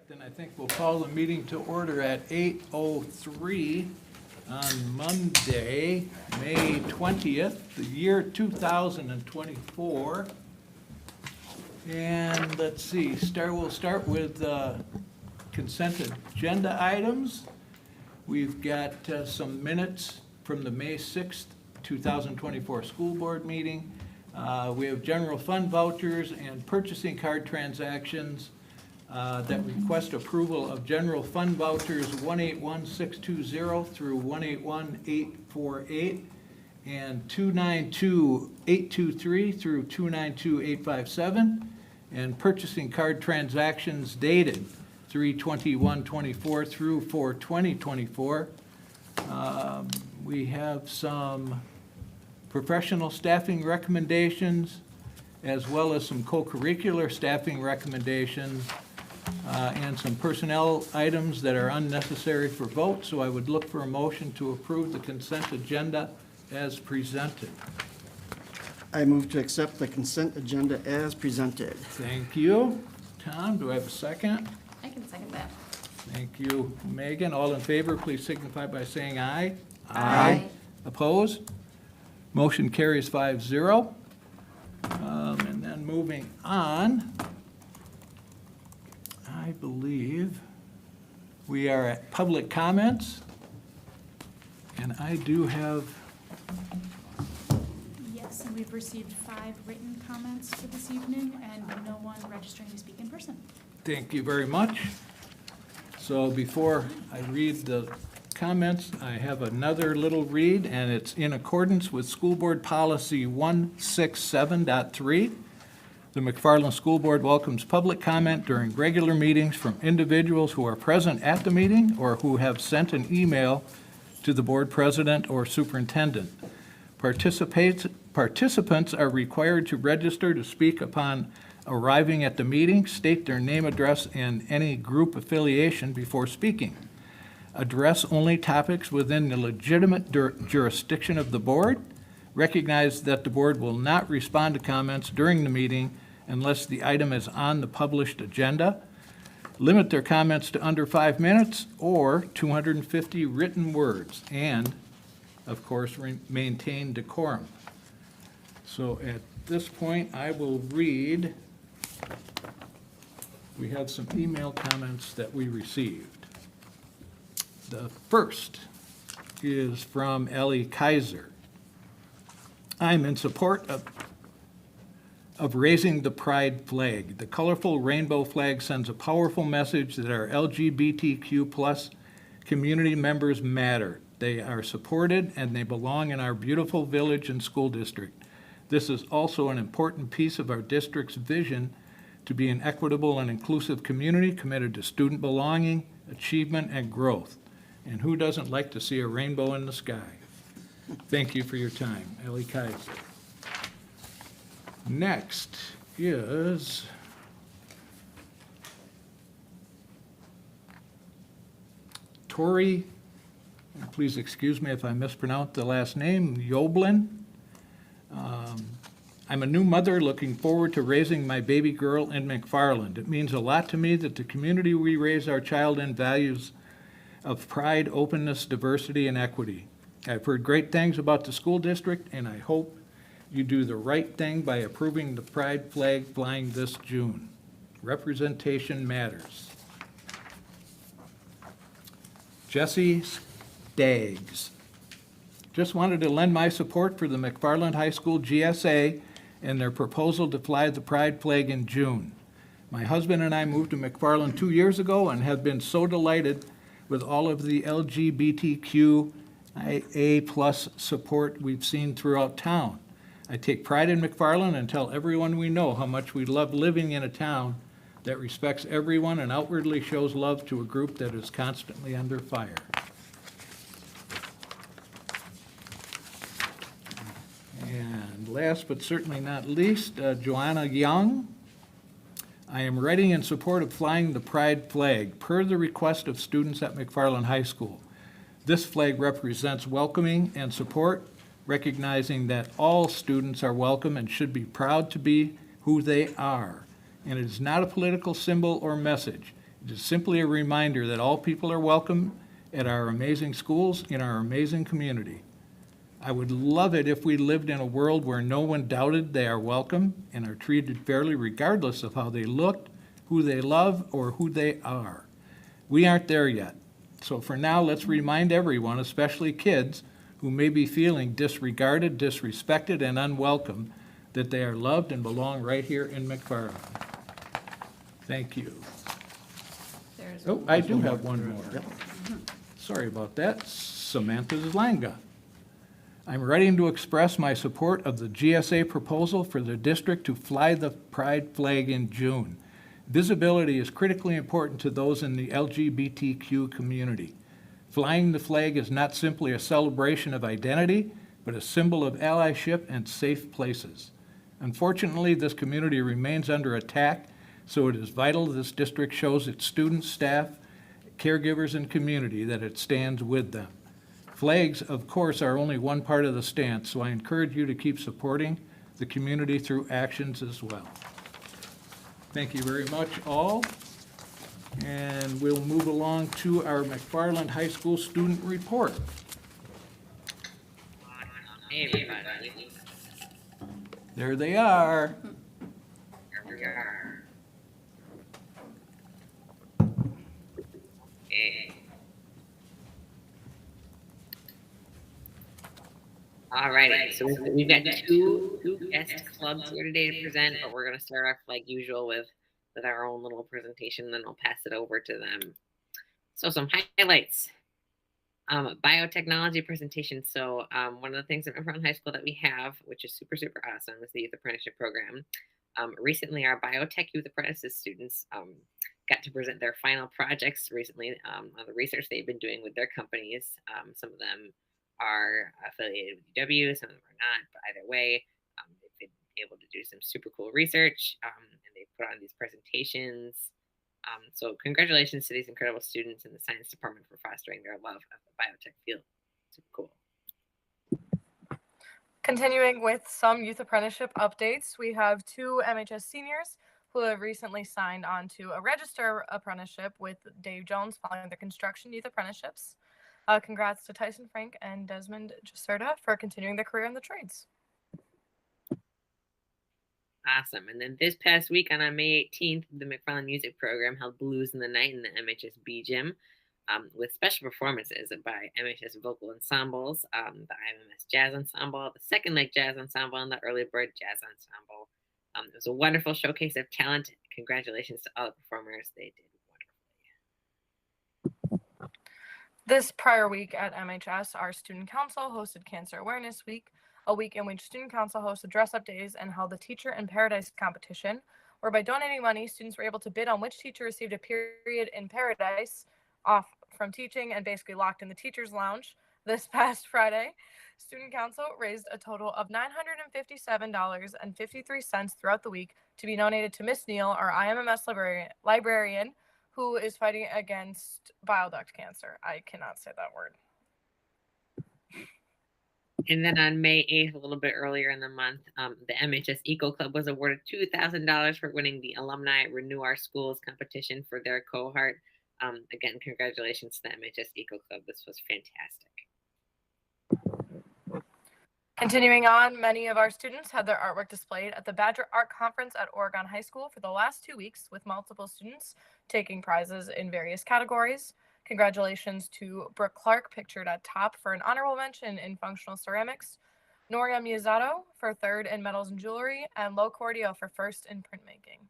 Then I think we'll call the meeting to order at 8:03 on Monday, May 20th, the year 2024. And let's see, we'll start with consent agenda items. We've got some minutes from the May 6th, 2024 school board meeting. We have general fund vouchers and purchasing card transactions that request approval of general fund vouchers 181620 through 181848 and 292823 through 292857, and purchasing card transactions dated 3/21/24 through 4/20/24. We have some professional staffing recommendations, as well as some co-curricular staffing recommendations, and some personnel items that are unnecessary for vote. So I would look for a motion to approve the consent agenda as presented. I move to accept the consent agenda as presented. Thank you. Tom, do I have a second? I can second that. Thank you, Megan. All in favor, please signify by saying aye. Aye. Opposed? Motion carries 5-0. And then moving on, I believe we are at public comments. And I do have, Yes, and we've received 5 written comments for this evening and no one registering to speak in person. thank you very much. So before I read the comments, I have another little read, and it's in accordance with School Board Policy 167.3. The McFarland School Board welcomes public comment during regular meetings from individuals who are present at the meeting or who have sent an email to the board president or superintendent. Participants are required to register to speak upon arriving at the meeting, state their name, address, and any group affiliation before speaking. Address only topics within the legitimate jurisdiction of the board. Recognize that the board will not respond to comments during the meeting unless the item is on the published agenda. Limit their comments to under 5 minutes or 250 written words, and, of course, maintain decorum. So at this point, I will read. We have some email comments that we received. The first is from Ellie Kaiser. I'm in support of raising the pride flag. The colorful rainbow flag sends a powerful message that our LGBTQ+ community members matter. They are supported and they belong in our beautiful village and school district. This is also an important piece of our district's vision to be an equitable and inclusive community committed to student belonging, achievement, and growth. And who doesn't like to see a rainbow in the sky? Thank you for your time, Ellie Kaiser. Next is Tori, please excuse me if I mispronounce the last name, Yoblin. I'm a new mother looking forward to raising my baby girl in McFarland. It means a lot to me that the community we raise our child in values of pride, openness, diversity, and equity. I've heard great things about the school district, and I hope you do the right thing by approving the pride flag flying this June. Representation matters. Jesse Staggs. Just wanted to lend my support for the McFarland High School GSA and their proposal to fly the pride flag in June. My husband and I moved to McFarland 2 years ago and have been so delighted with all of the LGBTQIA+ support we've seen throughout town. I take pride in McFarland and tell everyone we know how much we love living in a town that respects everyone and outwardly shows love to a group that is constantly under fire. And last but certainly not least, Joanna Young. I am writing in support of flying the pride flag per the request of students at McFarland High School. This flag represents welcoming and support, recognizing that all students are welcome and should be proud to be who they are. And it is not a political symbol or message. It is simply a reminder that all people are welcome at our amazing schools in our amazing community. I would love it if we lived in a world where no one doubted they are welcome and are treated fairly regardless of how they look, who they love, or who they are. We aren't there yet. So for now, let's remind everyone, especially kids, who may be feeling disregarded, disrespected, and unwelcome, that they are loved and belong right here in McFarland. Thank you. There's Oh, I do have one more. Yep. Sorry about that. Samantha Zlanga. I'm writing to express my support of the GSA proposal for the district to fly the pride flag in June. Visibility is critically important to those in the LGBTQ community. Flying the flag is not simply a celebration of identity, but a symbol of allyship and safe places. Unfortunately, this community remains under attack, so it is vital this district shows its students, staff, caregivers, and community that it stands with them. Flags, of course, are only one part of the stance, so I encourage you to keep supporting the community through actions as well. Thank you very much, all. And we'll move along to our McFarland High School student report. Hey everybody, There they are. here we are. Hey. Alrighty, so we've got two guest clubs here today to present, but we're gonna start off like usual with our own little presentation, then I'll pass it over to them. So some highlights. Biotechnology presentation. So one of the things at McFarland High School that we have, which is super awesome, is the Youth Apprenticeship Program. Recently, our biotech youth apprentices students got to present their final projects recently on the research they've been doing with their companies. Some of them are affiliated with UW, some of them are not, but either way, they've been able to do some super cool research, and they put on these presentations. So congratulations to these incredible students in the science department for fostering their love of the biotech field. Super cool. Continuing with some youth apprenticeship updates, we have two MHS seniors who have recently signed on to a register apprenticeship with Dave Jones following their construction youth apprenticeships. Congrats to Tyson Frank and Desmond Jacerta for continuing their career in the trades. Awesome. And then this past week on May 18th, the McFarland Music Program held Blues in the Night in the MHS B Gym with special performances by MHS vocal ensembles, the IMMS Jazz Ensemble, the Second Lake Jazz Ensemble, and the Early Bird Jazz Ensemble. It was a wonderful showcase of talent. Congratulations to all the performers. They did wonderfully. This prior week at MHS, our student council hosted Cancer Awareness Week, a week in which student council hosted dress-up days and held a Teacher in Paradise competition, where by donating money, students were able to bid on which teacher received a period in paradise off from teaching and basically locked in the teacher's lounge. This past Friday, student council raised a total of $957.53 throughout the week to be donated to Miss Neal, our IMMS librarian, who is fighting against bile duct cancer. I cannot say that word. And then on May 8th, a little bit earlier in the month, the MHS Eco Club was awarded $2,000 for winning the Alumni Renew Our Schools competition for their cohort. Again, congratulations to the MHS Eco Club. This was fantastic. Continuing on, many of our students had their artwork displayed at the Badger Art Conference at Oregon High School for the last 2 weeks, with multiple students taking prizes in various categories. Congratulations to Brooke Clark, pictured at top for an honorable mention in functional ceramics, Noria Miyazato for third in metals and jewelry, and Lo Cordio for first in printmaking.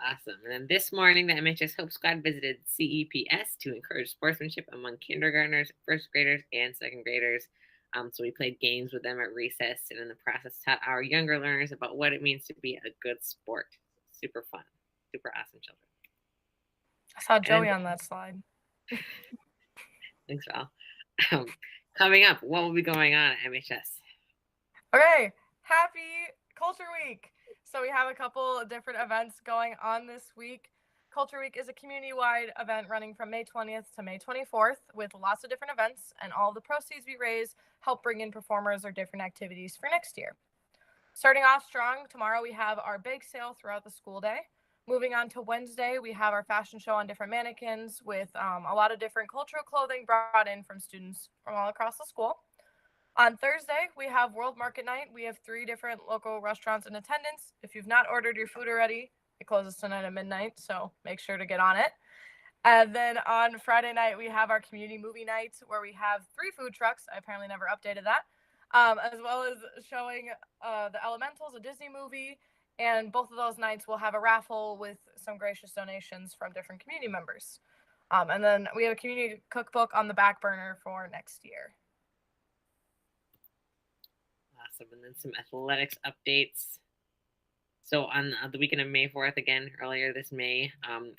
Awesome. And then this morning, the MHS Hope Squad visited CEPS to encourage sportsmanship among kindergartners, first graders, and second graders. So we played games with them at recess, and in the process taught our younger learners about what it means to be a good sport. Super fun. Super awesome children. I saw Joey on that slide. Thanks, Val. Coming up, what will be going on at MHS? Okay, happy Culture Week. So we have a couple of different events going on this week. Culture Week is a community-wide event running from May 20th to May 24th with lots of different events, and all the proceeds we raise help bring in performers or different activities for next year. Starting off strong, tomorrow we have our bake sale throughout the school day. Moving on to Wednesday, we have our fashion show on different mannequins with a lot of different cultural clothing brought in from students from all across the school. On Thursday, we have World Market Night. We have 3 different local restaurants in attendance. If you've not ordered your food already, it closes tonight at midnight, so make sure to get on it. And then on Friday night, we have our community movie night where we have 3 food trucks. I apparently never updated that, as well as showing The Elementals, a Disney movie. And both of those nights will have a raffle with some gracious donations from different community members. And then we have a community cookbook on the back burner for next year. Awesome. And then some athletics updates. So on the weekend of May 4th, again, earlier this May,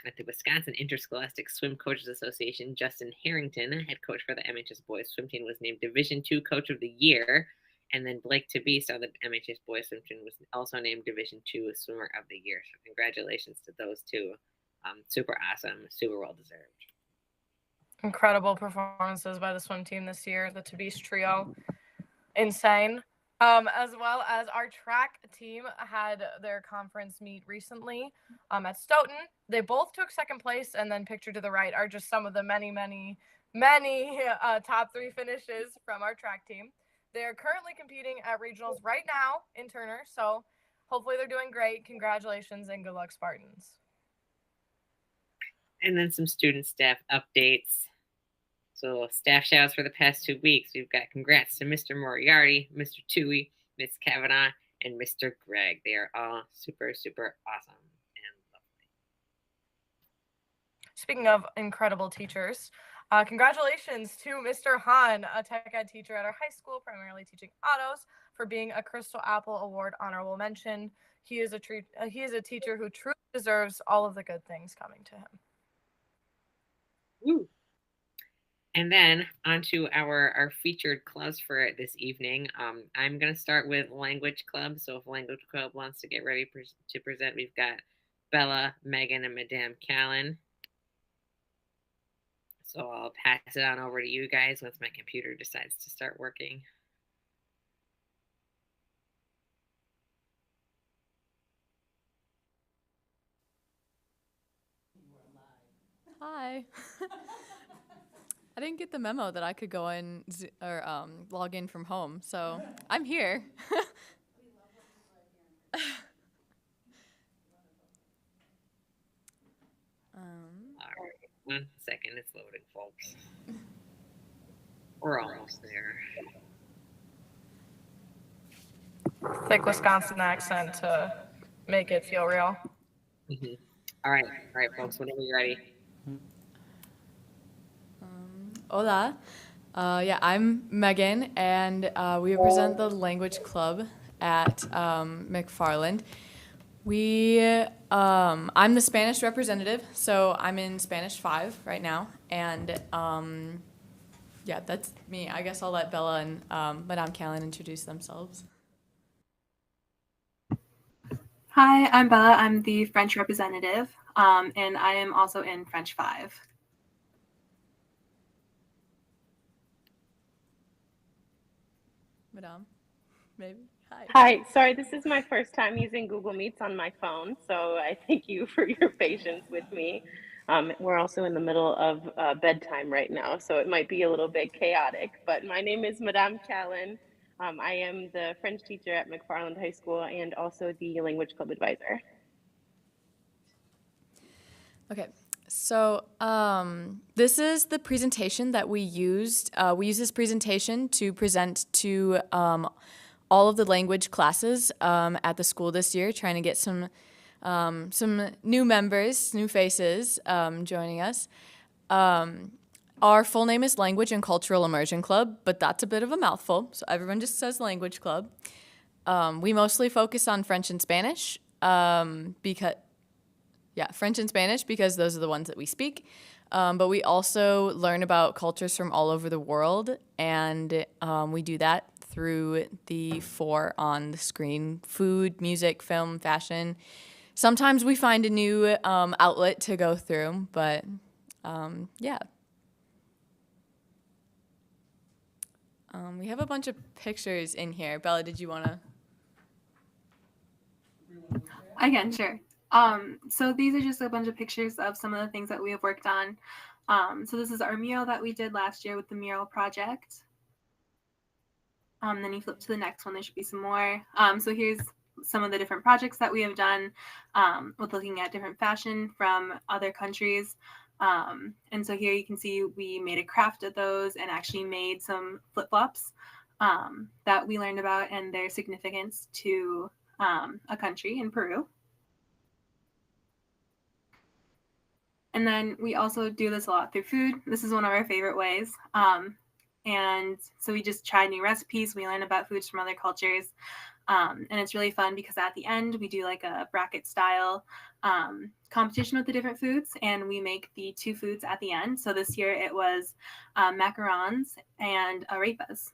at the Wisconsin Interscholastic Swim Coaches Association, Justin Harrington, head coach for the MHS Boys Swim Team, was named Division II Coach of the Year. And then Blake Tabiste on the MHS Boys Swim Team was also named Division II Swimmer of the Year. So congratulations to those two. Super awesome, super well deserved. Incredible performances by the swim team this year, the Tabiste trio. Insane. As well as our track team had their conference meet recently at Stoughton. They both took second place, and then pictured to the right are just some of the many top 3 finishes from our track team. They're currently competing at regionals right now in Turner, so hopefully they're doing great. Congratulations and good luck, Spartans. And then some student staff updates. So staff shout-outs for the past 2 weeks. We've got congrats to Mr. Moriarty, Mr. Tui, Ms. Kavanaugh, and Mr. Gregg. They are all super, super awesome and lovely. Speaking of incredible teachers, congratulations to Mr. Hahn, a tech ed teacher at our high school, primarily teaching autos, for being a Crystal Apple Award honorable mention. He is a teacher who truly deserves all of the good things coming to him. Woo. And then onto our featured clubs for this evening. I'm going to start with Language Club. So if Language Club wants to get ready to present, we've got Bella, Megan, and Madame Callan. So I'll pass it on over to you guys once my computer decides to start working. Hi. I didn't get the memo that I could go in or log in from home, so I'm here. All right, 1 second, it's loading, folks. We're almost there. Thick Wisconsin accent to make it feel real. Mm-hmm. All right, folks, whenever you're ready. Hola. I'm Megan, and we represent the Language Club at McFarland. I'm the Spanish representative, so I'm in Spanish 5 right now, and that's me. I guess I'll let Bella and Madame Callan introduce themselves. Hi, I'm Bella. I'm the French representative, and I am also in French 5. Madame, maybe? Hi. Hi, sorry, this is my first time using Google Meets on my phone, so I thank you for your patience with me. We're also in the middle of bedtime right now, so it might be a little bit chaotic, but my name is Madame Callan. I am the French teacher at McFarland High School and also the Language Club advisor. Okay, so this is the presentation that we used. We used this presentation to present to all of the language classes at the school this year, trying to get some new members, new faces joining us. Our full name is Language and Cultural Immersion Club, but that's a bit of a mouthful, so everyone just says Language Club. We mostly focus on French and Spanish French and Spanish because those are the ones that we speak. But we also learn about cultures from all over the world, and we do that through the 4 on the screen: food, music, film, fashion. Sometimes we find a new outlet to go through, but we have a bunch of pictures in here. Bella, did you want to? I can, sure. So these are just a bunch of pictures of some of the things that we have worked on. So this is our mural that we did last year with the mural project. Then you flip to the next one, there should be some more. So here's some of the different projects that we have done with looking at different fashion from other countries. And so here you can see we made a craft of those and actually made some flip-flops that we learned about and their significance to a country in Peru. And then we also do this a lot through food. This is one of our favorite ways. And so we just try new recipes. We learn about foods from other cultures. And it's really fun because at the end, we do like a bracket style competition with the different foods. And we make the 2 foods at the end. So this year it was macarons and arepas.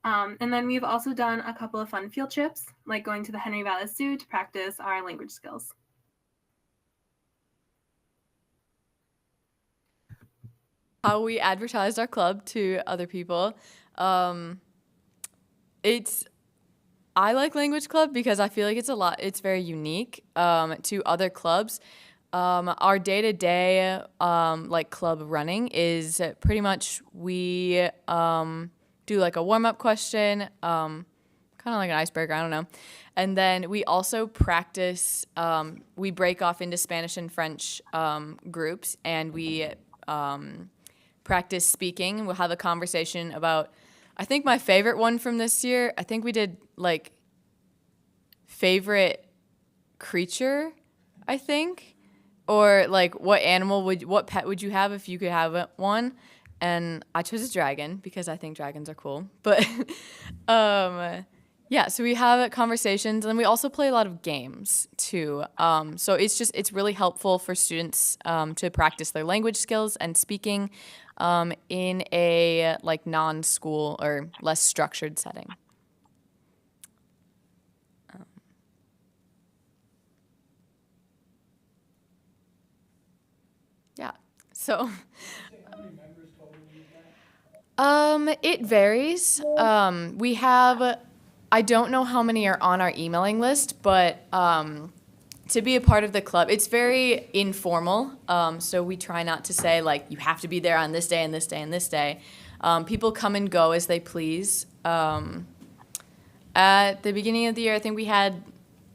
And then we've also done a couple of fun field trips, like going to the Henry Valley Zoo to practice our language skills. How we advertised our club to other people. I like Language Club because I feel like it's very unique to other clubs. Our day-to-day like club running is pretty much we do like a warm-up question, kind of like an icebreaker, I don't know. And then we also practice, we break off into Spanish and French groups, and we practice speaking. We'll have a conversation about, I think my favorite one from this year, I think we did like favorite creature, I think, or like what pet would you have if you could have one? And I chose a dragon because I think dragons are cool. But yeah, so we have conversations, and we also play a lot of games too. So it's really helpful for students to practice their language skills and speaking in a like non-school or less structured setting. Yeah, so. It varies. We have, I don't know how many are on our emailing list, but to be a part of the club, it's very informal. So we try not to say like, you have to be there on this day and this day and this day. People come and go as they please. At the beginning of the year, I think we had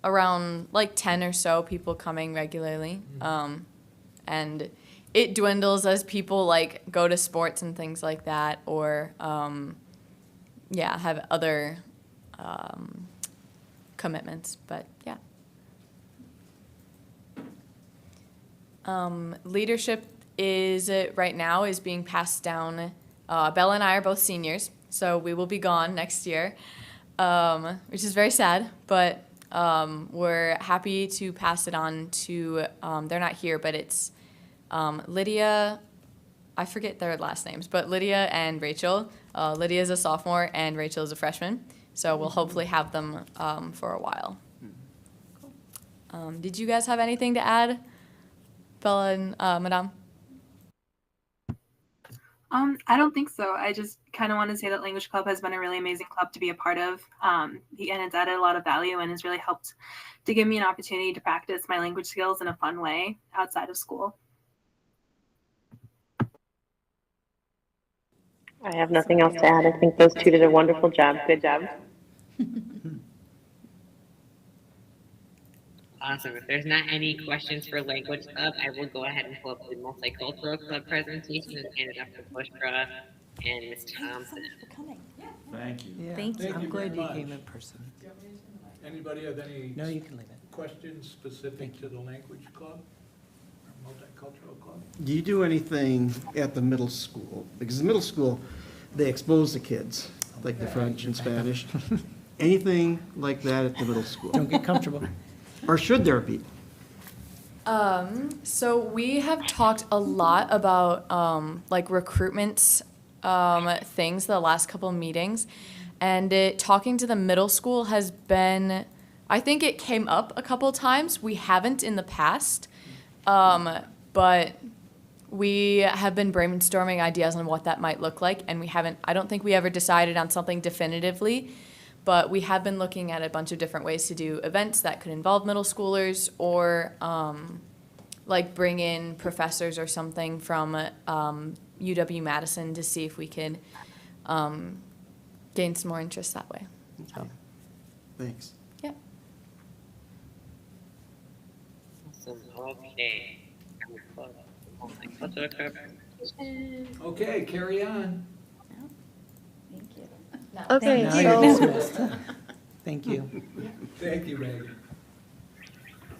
around like 10 or so people coming regularly. And it dwindles as people like go to sports and things like that, or have other commitments. But yeah, leadership is right now is being passed down. Bella and I are both seniors, so we will be gone next year, which is very sad. But we're happy to pass it on to. They're not here, but it's. Lydia, I forget their last names, but Lydia and Rachel. Lydia is a sophomore and Rachel is a freshman. So we'll hopefully have them for a while. Did you guys have anything to add, Bella and Madame? I don't think so. I just kind of want to say that Language Club has been a really amazing club to be a part of. And it's added a lot of value and has really helped to give me an opportunity to practice my language skills in a fun way outside of school. I have nothing else to add. I think those 2 did a wonderful job. Good job. Awesome. If there's not any questions for Language Club, I will go ahead and pull up the Multicultural Club presentation and hand it off to Bushra and Ms. Thompson. Thank you. Yeah, Thank you I'm glad very you came much. in person. Anybody have any No, you can leave it. questions specific to the Language Club or Multicultural Club? Do you do anything at the middle school? Because the middle school, they expose the kids, like the French and Spanish. Anything like that at the middle school? Don't get comfortable. Or should there be? So we have talked a lot about like recruitment things the last couple of meetings, and talking to the middle school has been, I think it came up a couple times. We haven't in the past, but we have been brainstorming ideas on what that might look like, and I don't think we ever decided on something definitively, But we have been looking at a bunch of different ways to do events that could involve middle schoolers, or like bring in professors or something from UW-Madison to see if we could gain some more interest that way. Okay. Thanks. Yeah. Awesome. Okay. Okay, carry on. Okay, Now you're so dismissed. Thank you. Thank you, Meg.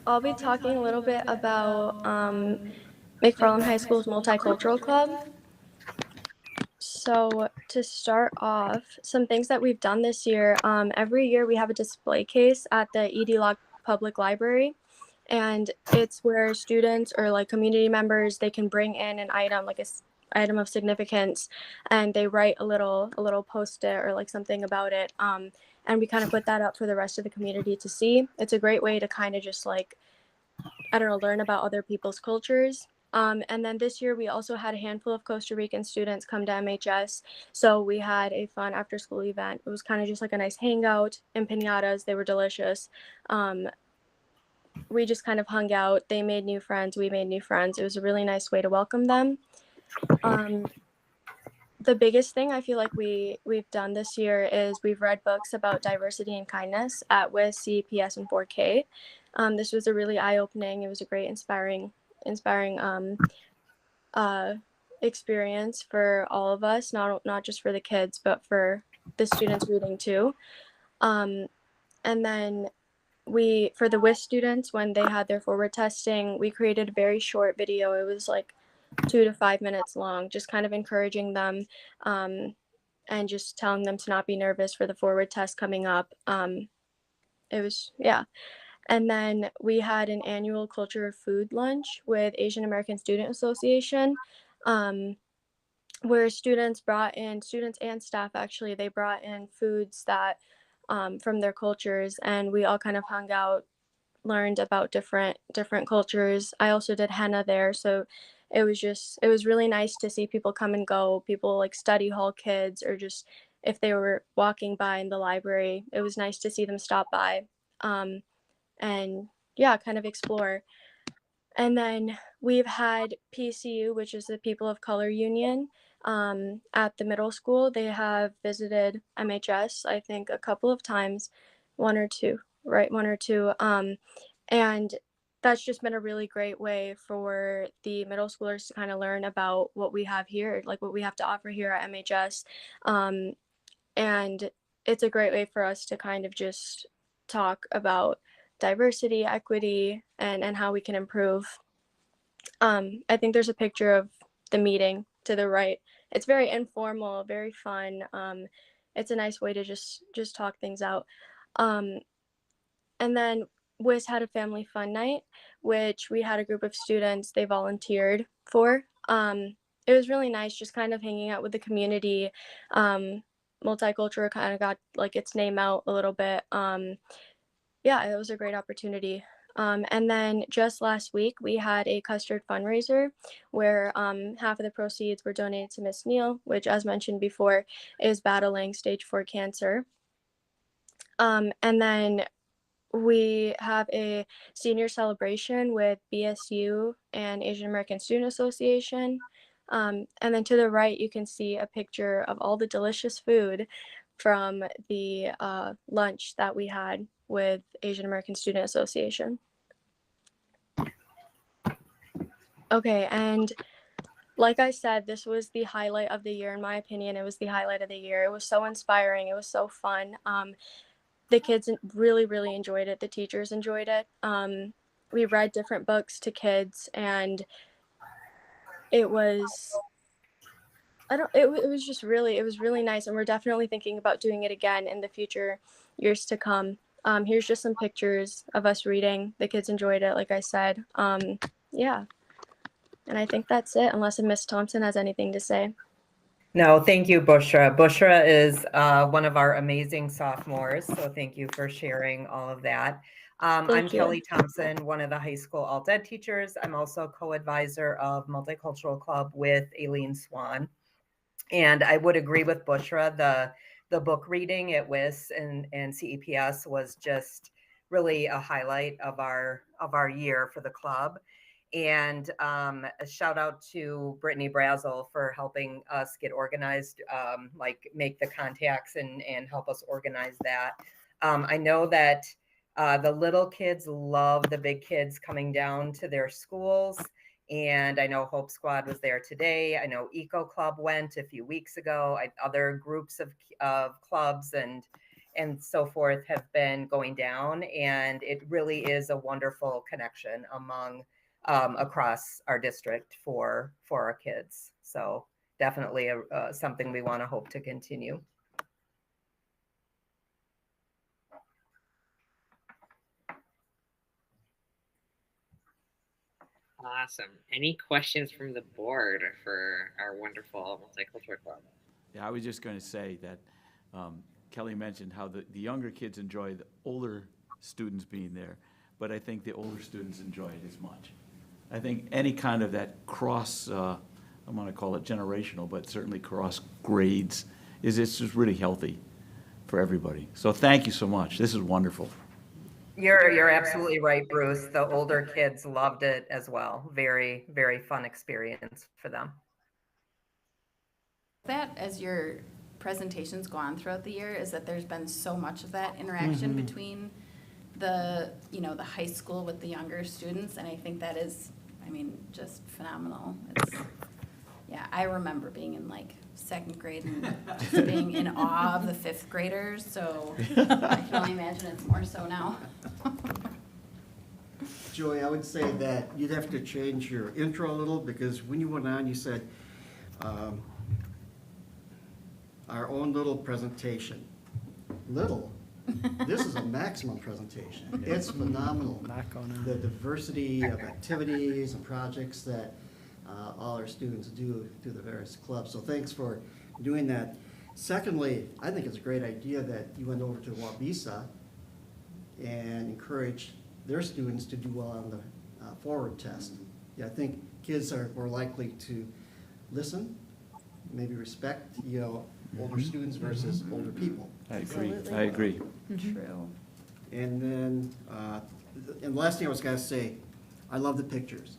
I'll be talking a little bit about McFarland High School's Multicultural Club. So to start off, some things that we've done this year, every year we have a display case at the ED Log Public Library. And it's where students or like community members, they can bring in an item, like item of significance, and they write a little post-it or like something about it. And we kind of put that up for the rest of the community to see. It's a great way to kind of just like, I don't know, learn about other people's cultures. And then this year we also had a handful of Costa Rican students come to MHS. So we had a fun after school event. It was kind of just like a nice hangout and piñatas. They were delicious. We just kind of hung out. They made new friends. We made new friends. It was a really nice way to welcome them. The biggest thing I feel like we've done this year is we've read books about diversity and kindness at WIS, CPS, and 4K. This was a really eye-opening. It was a great, inspiring experience for all of us, not just for the kids, but for the students reading too. And then for the WIS students, when they had their forward testing, we created a very short video. It was like 2 to 5 minutes long, just kind of encouraging them and just telling them to not be nervous for the forward test coming up. It was, yeah. And then we had an annual culture of food lunch with Asian American Student Association, where students and staff actually, they brought in foods that from their cultures, and we all kind of hung out, learned about different cultures. I also did henna there, so it was really nice to see people come and go, people like study hall kids, or just if they were walking by in the library, it was nice to see them stop by and yeah, kind of explore. And then we've had PCU, which is the People of Color Union, at the middle school. They have visited MHS, I think, a couple of times, one or two. And that's just been a really great way for the middle schoolers to kind of learn about what we have here, like what we have to offer here at MHS. And it's a great way for us to kind of just talk about diversity, equity, and how we can improve. I think there's a picture of the meeting to the right. It's very informal, very fun. It's a nice way to just talk things out. And then WIS had a family fun night, which we had a group of students, they volunteered for. It was really nice just kind of hanging out with the community. Multicultural kind of got like its name out a little bit. Yeah, it was a great opportunity. And then just last week, we had a custard fundraiser where half of the proceeds were donated to Miss Neal, which, as mentioned before, is battling stage 4 cancer. And then we have a senior celebration with BSU and Asian American Student Association. And then to the right, you can see a picture of all the delicious food from the lunch that we had with Asian American Student Association. Okay, and like I said, this was the highlight of the year. In my opinion, it was the highlight of the year. It was so inspiring. It was so fun. The kids really, really enjoyed it. The teachers enjoyed it. We read different books to kids, and it was really nice. And we're definitely thinking about doing it again in the future years to come. Here's just some pictures of us reading. The kids enjoyed it, like I said. Yeah. And I think that's it, unless Miss Thompson has anything to say. No, thank you, Bushra. Bushra is one of our amazing sophomores, so thank you for sharing all of that. I'm Kelly Thompson, one of the high school alt ed teachers. I'm also co-advisor of Multicultural Club with Aileen Swan. And I would agree with Bushra, the the book reading at WIS and CEPS was just really a highlight of our year for the club. And a shout out to Brittany Brazel for helping us get organized, like make the contacts and help us organize that. I know that the little kids love the big kids coming down to their schools. And I know Hope Squad was there today. I know Eco Club went a few weeks ago. Other groups of clubs and so forth have been going down. And it really is a wonderful connection among across our district for our kids. So definitely something we want to hope to continue. Awesome. Any questions from the board for our wonderful multicultural club? Yeah, I was just going to say that Kelly mentioned how the younger kids enjoy the older students being there, but I think the older students enjoy it as much. I think any kind of that cross, I want to call it generational, but certainly cross grades, it's just really healthy for everybody. So thank you so much. This is wonderful. You're absolutely right, Bruce. The older kids loved it as well. Very, very fun experience for them. That, as your presentations go on throughout the year, is that there's been so much of that interaction between the high school with the younger students, and I think that is, just phenomenal. I remember being in second grade and just being in awe of the fifth graders, so I can only imagine it's more so now. Joey, I would say that you'd have to change your intro a little, because when you went on, you said, our own little presentation. Little. This is a maximum presentation. It's phenomenal. The diversity of activities and projects that all our students do through the various clubs. So thanks for doing that. Secondly, I think it's a great idea that you went over to Wabisa and encouraged their students to do well on the forward test. Yeah, I think kids are more likely to listen, maybe respect, older students versus older people. I agree. Absolutely. I agree. True. And then, and the last thing I was gonna say, I love the pictures.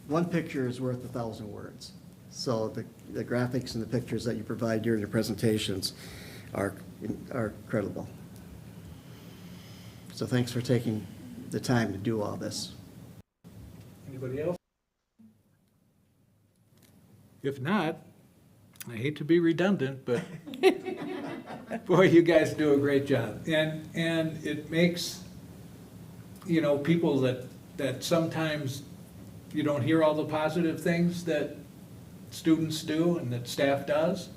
One picture is worth 1,000 words. So the graphics and the pictures that you provide during your presentations are credible. So thanks for taking the time to do all this. Anybody else? If not, I hate to be redundant, but boy, you guys do a great job. And it makes, people that sometimes you don't hear all the positive things that students do and that staff does.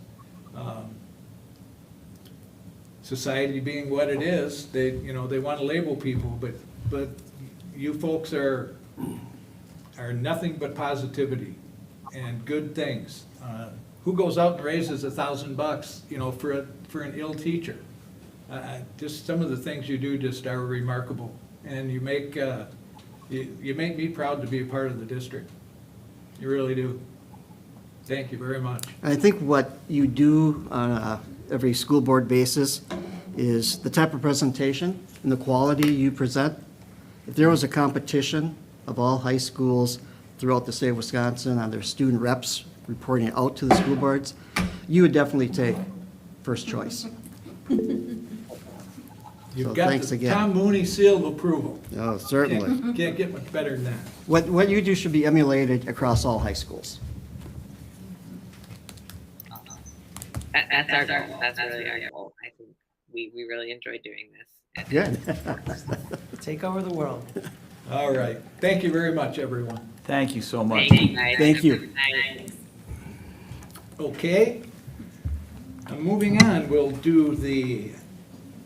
Society being what it is, they want to label people, but you folks are nothing but positivity and good things. Who goes out and raises $1,000, for an ill teacher? Just some of the things you do just are remarkable, and you make me proud to be a part of the district. You really do. Thank you very much. I think what you do on every school board basis is the type of presentation and the quality you present. If there was a competition of all high schools throughout the state of Wisconsin on their student reps reporting out to the school boards, you would definitely take first choice. You've So got thanks the again. Tom Mooney seal of approval. Oh, certainly. Can't get much better than that. What you do should be emulated across all high schools. That's our goal. That's really our goal. I think we really enjoy doing this. Good. Take over the world. All right. Thank you very much, everyone. Thank you so much. Thank you, guys. Thank you. Have a good night. Okay. Moving on, we'll do the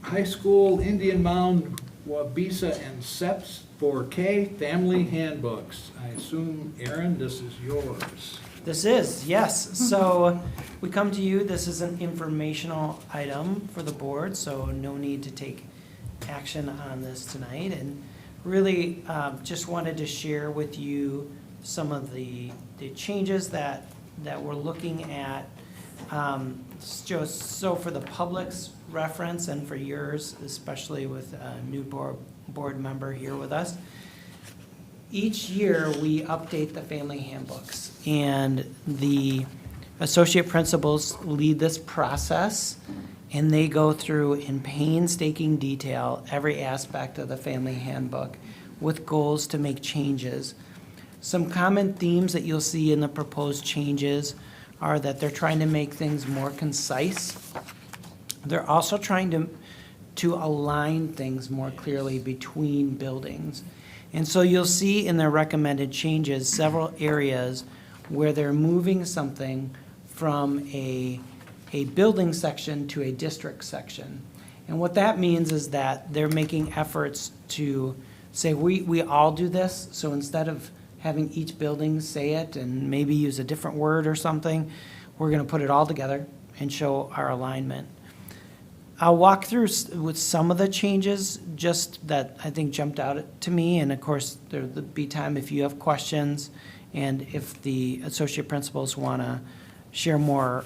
high school Indian Mound, Wabisa, and SEPS 4K family handbooks. I assume, Aaron, this is yours. This is, yes. So we come to you, this is an informational item for the board, so no need to take action on this tonight. And really just wanted to share with you some of the changes that we're looking at So for the public's reference and for yours, especially with a new board member here with us, each year we update the family handbooks, and the associate principals lead this process, and they go through in painstaking detail every aspect of the family handbook with goals to make changes. Some common themes that you'll see in the proposed changes are that they're trying to make things more concise. They're also trying to align things more clearly between buildings. And so you'll see in their recommended changes several areas where they're moving something from a building section to a district section. And what that means is that they're making efforts to say, we all do this, so instead of having each building say it and maybe use a different word or something, we're going to put it all together and show our alignment. I'll walk through with some of the changes just that I think jumped out to me, and of course there'll be time if you have questions and if the associate principals want to share more,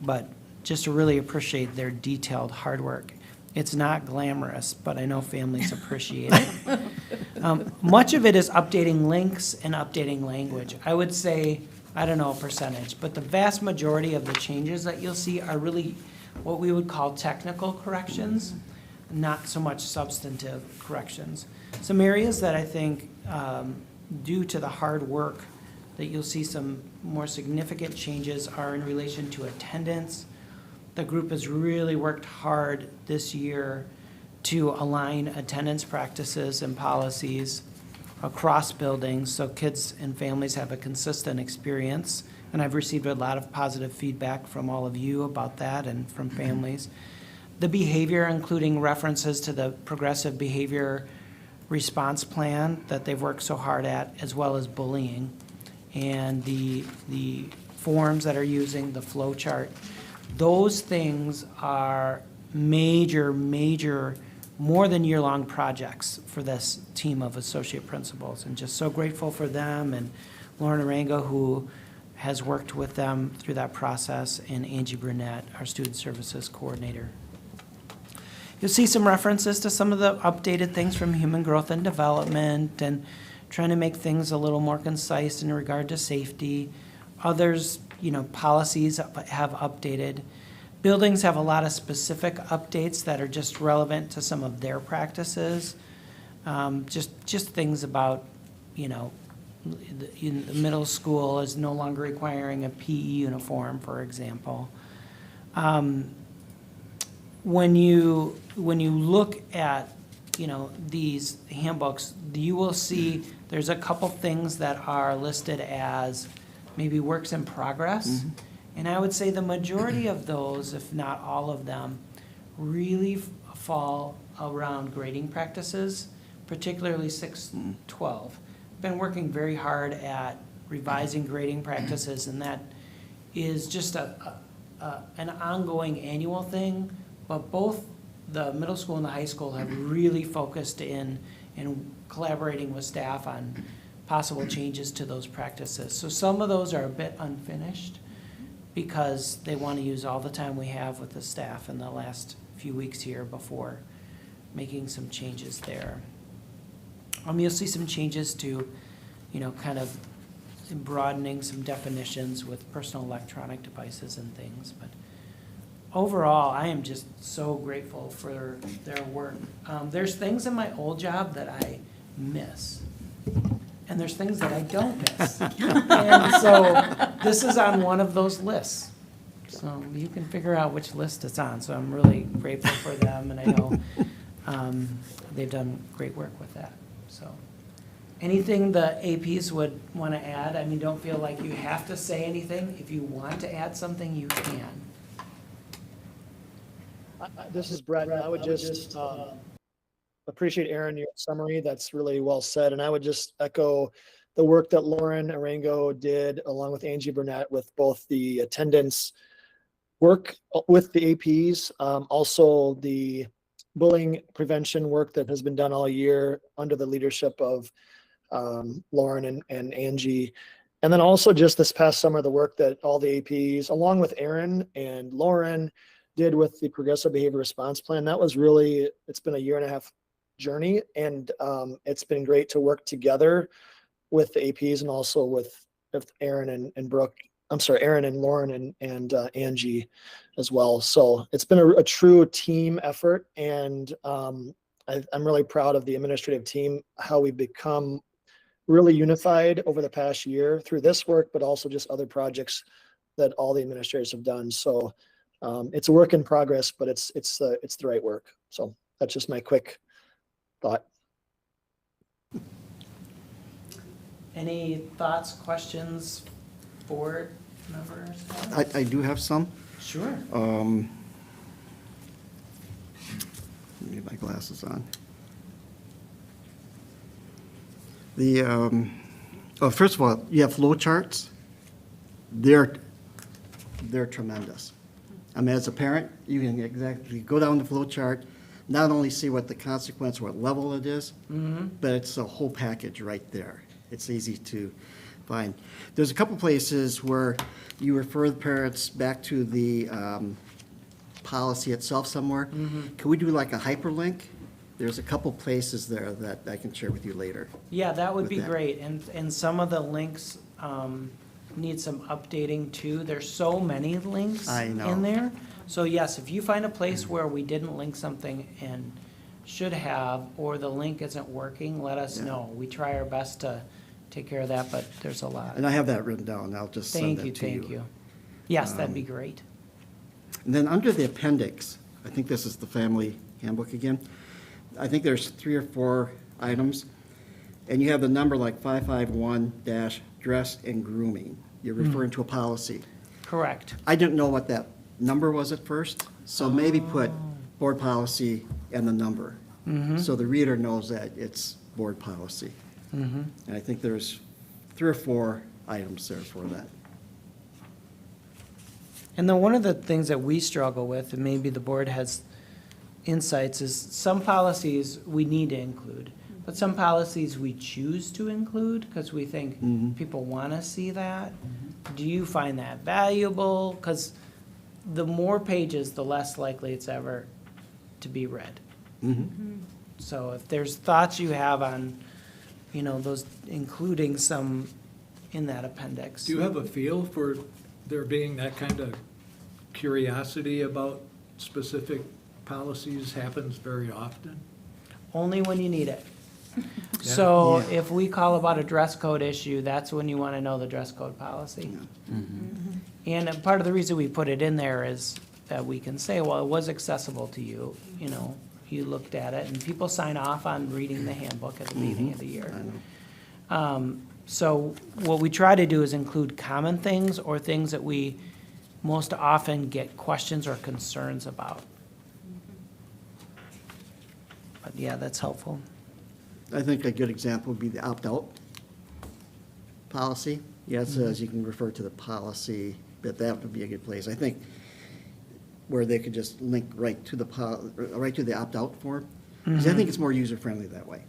but just to really appreciate their detailed hard work. It's not glamorous, but I know families appreciate it. Much of it is updating links and updating language. I would say, I don't know a percentage, but the vast majority of the changes that you'll see are really what we would call technical corrections, not so much substantive corrections. Some areas that I think, due to the hard work, that you'll see some more significant changes are in relation to attendance. The group has really worked hard this year to align attendance practices and policies across buildings so kids and families have a consistent experience. And I've received a lot of positive feedback from all of you about that and from families. The behavior, including references to the progressive behavior response plan that they've worked so hard at, as well as bullying. And the forms that are using, the flow chart. Those things are major, more than year-long projects for this team of associate principals, and just so grateful for them and Lauren Arango, who has worked with them through that process, and Angie Burnett, our student services coordinator. You'll see some references to some of the updated things from human growth and development and trying to make things a little more concise in regard to safety. Others, policies have updated. Buildings have a lot of specific updates that are just relevant to some of their practices. Just things about, the middle school is no longer requiring a PE uniform, for example. When you look at, these handbooks, you will see there's a couple things that are listed as maybe works in progress. Mm-hmm. And I would say the majority of those, if not all of them, really fall around grading practices, particularly 6-12. Been working very hard at revising grading practices, and that is just an ongoing annual thing, but both the middle school and the high school have really focused in collaborating with staff on possible changes to those practices. So some of those are a bit unfinished because they want to use all the time we have with the staff in the last few weeks here before making some changes there. You'll see some changes to, kind of broadening some definitions with personal electronic devices and things. But overall, I am just so grateful for their work. There's things in my old job that I miss. And there's things that I don't miss. And so this is on one of those lists. So you can figure out which list it's on. So I'm really grateful for them, and I know they've done great work with that. So anything the APs would want to add? I mean, don't feel like you have to say anything. If you want to add something, you can. This is Brett. I would just appreciate, Aaron, your summary. That's really well said. And I would just echo the work that Lauren Arango did along with Angie Burnett with both the attendance work with the APs, also the bullying prevention work that has been done all year under the leadership of Lauren and Angie. And then also just this past summer, the work that all the APs, along with Aaron and Lauren, did with the progressive behavior response plan, that was really, it's been a 1.5 year journey. And it's been great to work together with the APs and also with Aaron and Brooke. I'm sorry, Aaron and Lauren and Angie as well. So it's been a true team effort. And I'm really proud of the administrative team, how we've become really unified over the past year through this work, but also just other projects that all the administrators have done. So it's a work in progress, but it's the right work. So that's just my quick thought. Any thoughts, questions, board members? I do have some. Sure. Let me get my glasses on. First of all, you have flow charts. They're tremendous. I mean, as a parent, you can exactly go down the flow chart, not only see what the consequence, what level it is, but it's a whole package right there. It's easy to find. There's a couple places where you refer the parents back to the policy itself somewhere. Can we do like a hyperlink? There's a couple places there that I can share with you later. Yeah, that would be great. And some of the links need some updating too. There's so many links in there. So yes, if you find a place where we didn't link something and should have, or the link isn't working, let us know. We try our best to take care of that, but there's a lot. And I have that written down. I'll just send that to you. Thank you. Yes, that'd be great. And then under the appendix, I think this is the family handbook again. I think there's 3 or 4 items, and you have the number like 551-dress and grooming. You're referring to a policy. Correct. I didn't know what that number was at first, so maybe put board policy and the number. So the reader knows that it's board policy. And I think there's 3 or 4 items there for that. And then one of the things that we struggle with, and maybe the board has insights, is some policies we need to include, but some policies we choose to include because we think people want to see that. Do you find that valuable? Because the more pages, the less likely it's ever to be read. So if there's thoughts you have on, those, including some in that appendix. Do you have a feel for there being that kind of curiosity about specific policies happens very often? Only when you need it. So if we call about a dress code issue, that's when you want to know the dress code policy. And part of the reason we put it in there is that we can say, well, it was accessible to you, you looked at it, and people sign off on reading the handbook at the beginning of the year. So what we try to do is include common things or things that we most often get questions or concerns about. But yeah, that's helpful. I think a good example would be the opt-out policy. Yeah, it says you can refer to the policy, but that would be a good place. I think where they could just link right to the opt-out form. Because I think it's more user-friendly that way.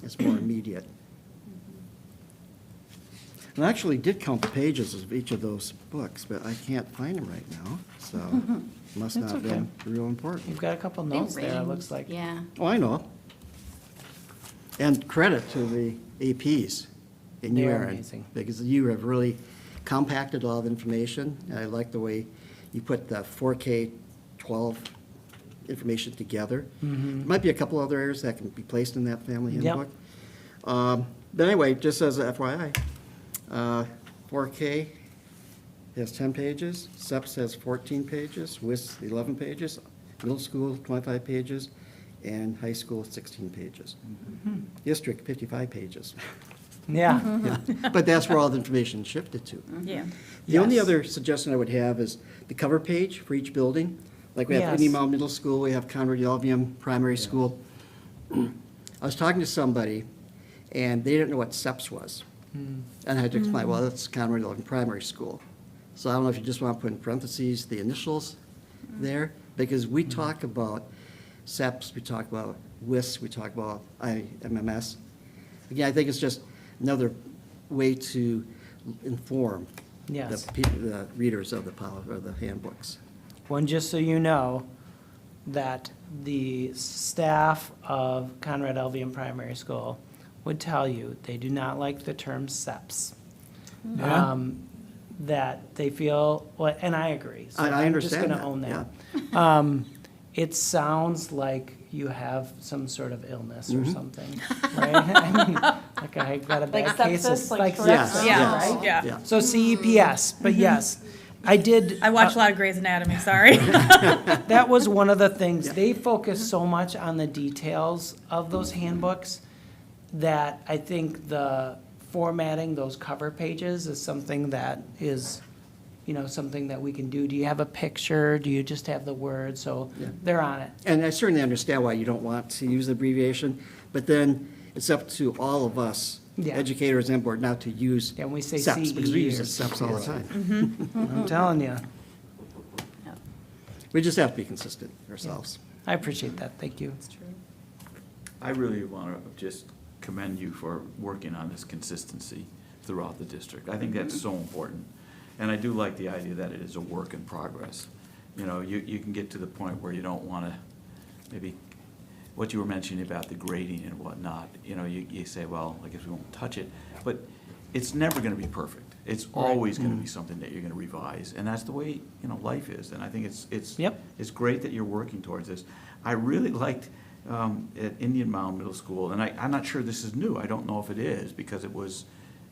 It's more immediate. And I actually did count the pages of each of those books, but I can't find them right now, so must not have been real important. You've got a couple notes there, it looks like. Yeah. Oh, I know. And credit to the APs and you, They're Aaron, amazing. because you have really compacted all the information. And I like the way you put the 4K 12 information together. There might be a couple other areas that can be placed in that family handbook. But anyway, just as a FYI, 4K has 10 pages, SEPS has 14 pages, WIS 11 pages, middle school 25 pages, and high school 16 pages. District 55 pages. Yeah. But that's where all the information shifted to. The only other suggestion I would have is the cover page for each building. Like we have Indian Mound Middle School, we have Conrad Yelvium Primary School. I was talking to somebody, and they didn't know what SEPS was. And I had to explain, well, that's Conrad Yelvium Primary School. So I don't know if you just want to put in parentheses the initials there, because we talk about SEPS, we talk about WIS, we talk about IMMS. Again, I think it's just another way to inform Yes. the readers of the handbooks. One, just so you know, that the staff of Conrad Albion Primary School would tell you they do not like the term SEPs. Yeah. That they feel, well, and I agree. So I I'm just understand gonna that, own that. It sounds like you have some sort of illness or something, right? I mean, like I got a bad case of like Yes, sepsis, yes, right? yeah. So CEPS, but yes, I did. I watch a lot of Grey's Anatomy, sorry. That was one of the things. They focus so much on the details of those handbooks that I think the formatting those cover pages is something that is, something that we can do. Do you have a picture? Do you just have the words? So they're on it. And I certainly understand why you don't want to use the abbreviation, but then it's up to all of us, Yeah. educators and board, now to use And we say SEPs, because we use CE the SEPs all the time. I'm telling you. We just have to be consistent ourselves. I appreciate that. Thank you. I really want to just commend you for working on this consistency throughout the district. I think that's so important. And I do like the idea that it is a work in progress. You can get to the point where you don't want to, maybe, what you were mentioning about the grading and whatnot, you say, well, I guess we won't touch it, but it's never going to be perfect. It's always going to be something that you're going to revise, and that's the way, life is. And I think it's great that you're working towards this. I really liked at Indian Mound Middle School, and I'm not sure this is new. I don't know if it is, because it was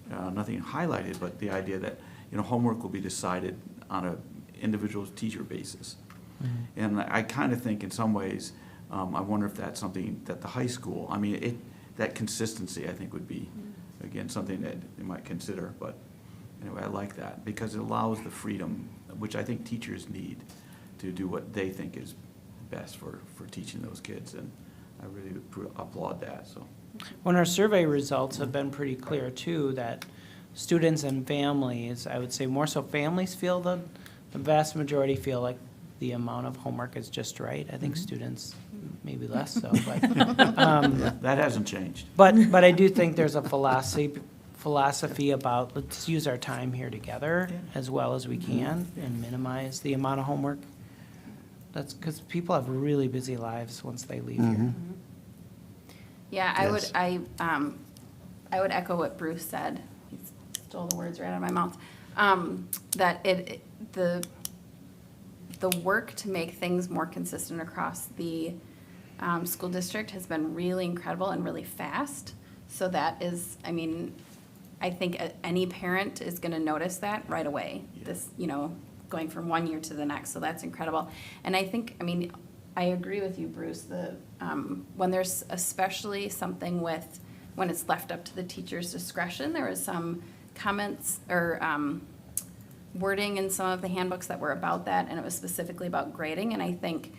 nothing highlighted, but the idea that, homework will be decided on an individual teacher basis. And I kind of think in some ways, I wonder if that's something that the high school, that consistency, I think, would be, again, something that you might consider. But anyway, I like that, because it allows the freedom, which I think teachers need, to do what they think is best for teaching those kids. And I really applaud that. So, When our survey results have been pretty clear, too, that students and families, I would say more so families feel the vast majority feel like the amount of homework is just right. I think students maybe less so, but that hasn't changed. But I do think there's a philosophy about let's use our time here together as well as we can and minimize the amount of homework. That's because people have really busy lives once they leave here. Yeah, I would echo what Bruce said. He stole the words right out of my mouth. That the work to make things more consistent across the school district has been really incredible and really fast. So that is, I think any parent is going to notice that right away. Yeah. This, going from one year to the next. So that's incredible. And I think, I agree with you, Bruce. When there's especially something when it's left up to the teacher's discretion, there was some comments or wording in some of the handbooks that were about that, and it was specifically about grading. And I think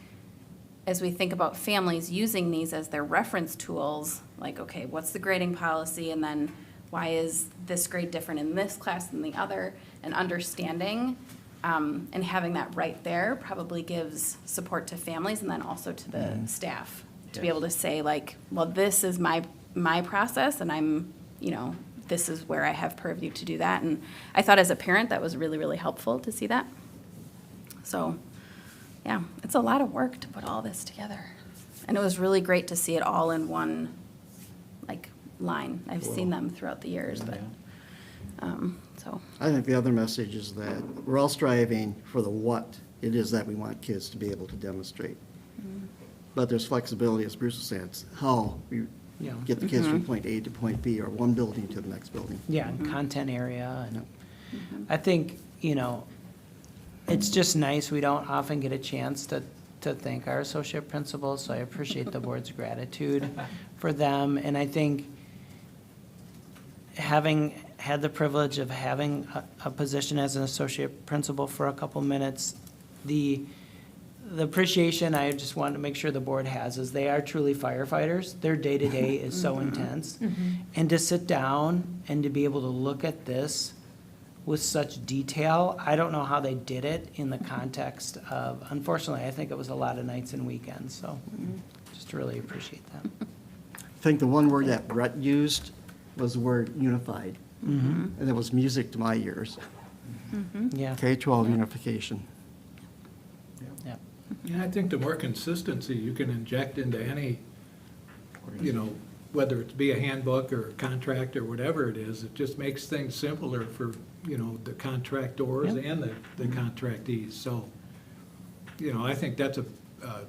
as we think about families using these as their reference tools, like, okay, what's the grading policy, and then why is this grade different in this class than the other, and understanding and having that right there probably gives support to families and then also to the staff to be able to say, like, well, this is my process, and I'm, this is where I have purview to do that. And I thought as a parent that was really, really helpful to see that. So, yeah, it's a lot of work to put all this together. And it was really great to see it all in one, line. I've seen them throughout the years, but, so. I think the other message is that we're all striving for the what it is that we want kids to be able to demonstrate. But there's flexibility, as Bruce was saying, it's how we get the kids from point A to point B, or one building to the next building. Yeah, and content area. And I think, it's just nice. We don't often get a chance to thank our associate principals, so I appreciate the board's gratitude for them. And I think having had the privilege of having a position as an associate principal for a couple minutes, the appreciation I just wanted to make sure the board has is they are truly firefighters. Their day-to-day is so intense. And to sit down and to be able to look at this with such detail, I don't know how they did it in the context of, unfortunately, I think it was a lot of nights and weekends. So just really appreciate that. I think the one word that Brett used was the word unified. And it was music to my ears. Yeah. K-12 unification. Yeah. Yeah, I think the more consistency you can inject into any, whether it be a handbook or a contract or whatever it is, it just makes things simpler for, the contractors and the contractees. So, I think that's a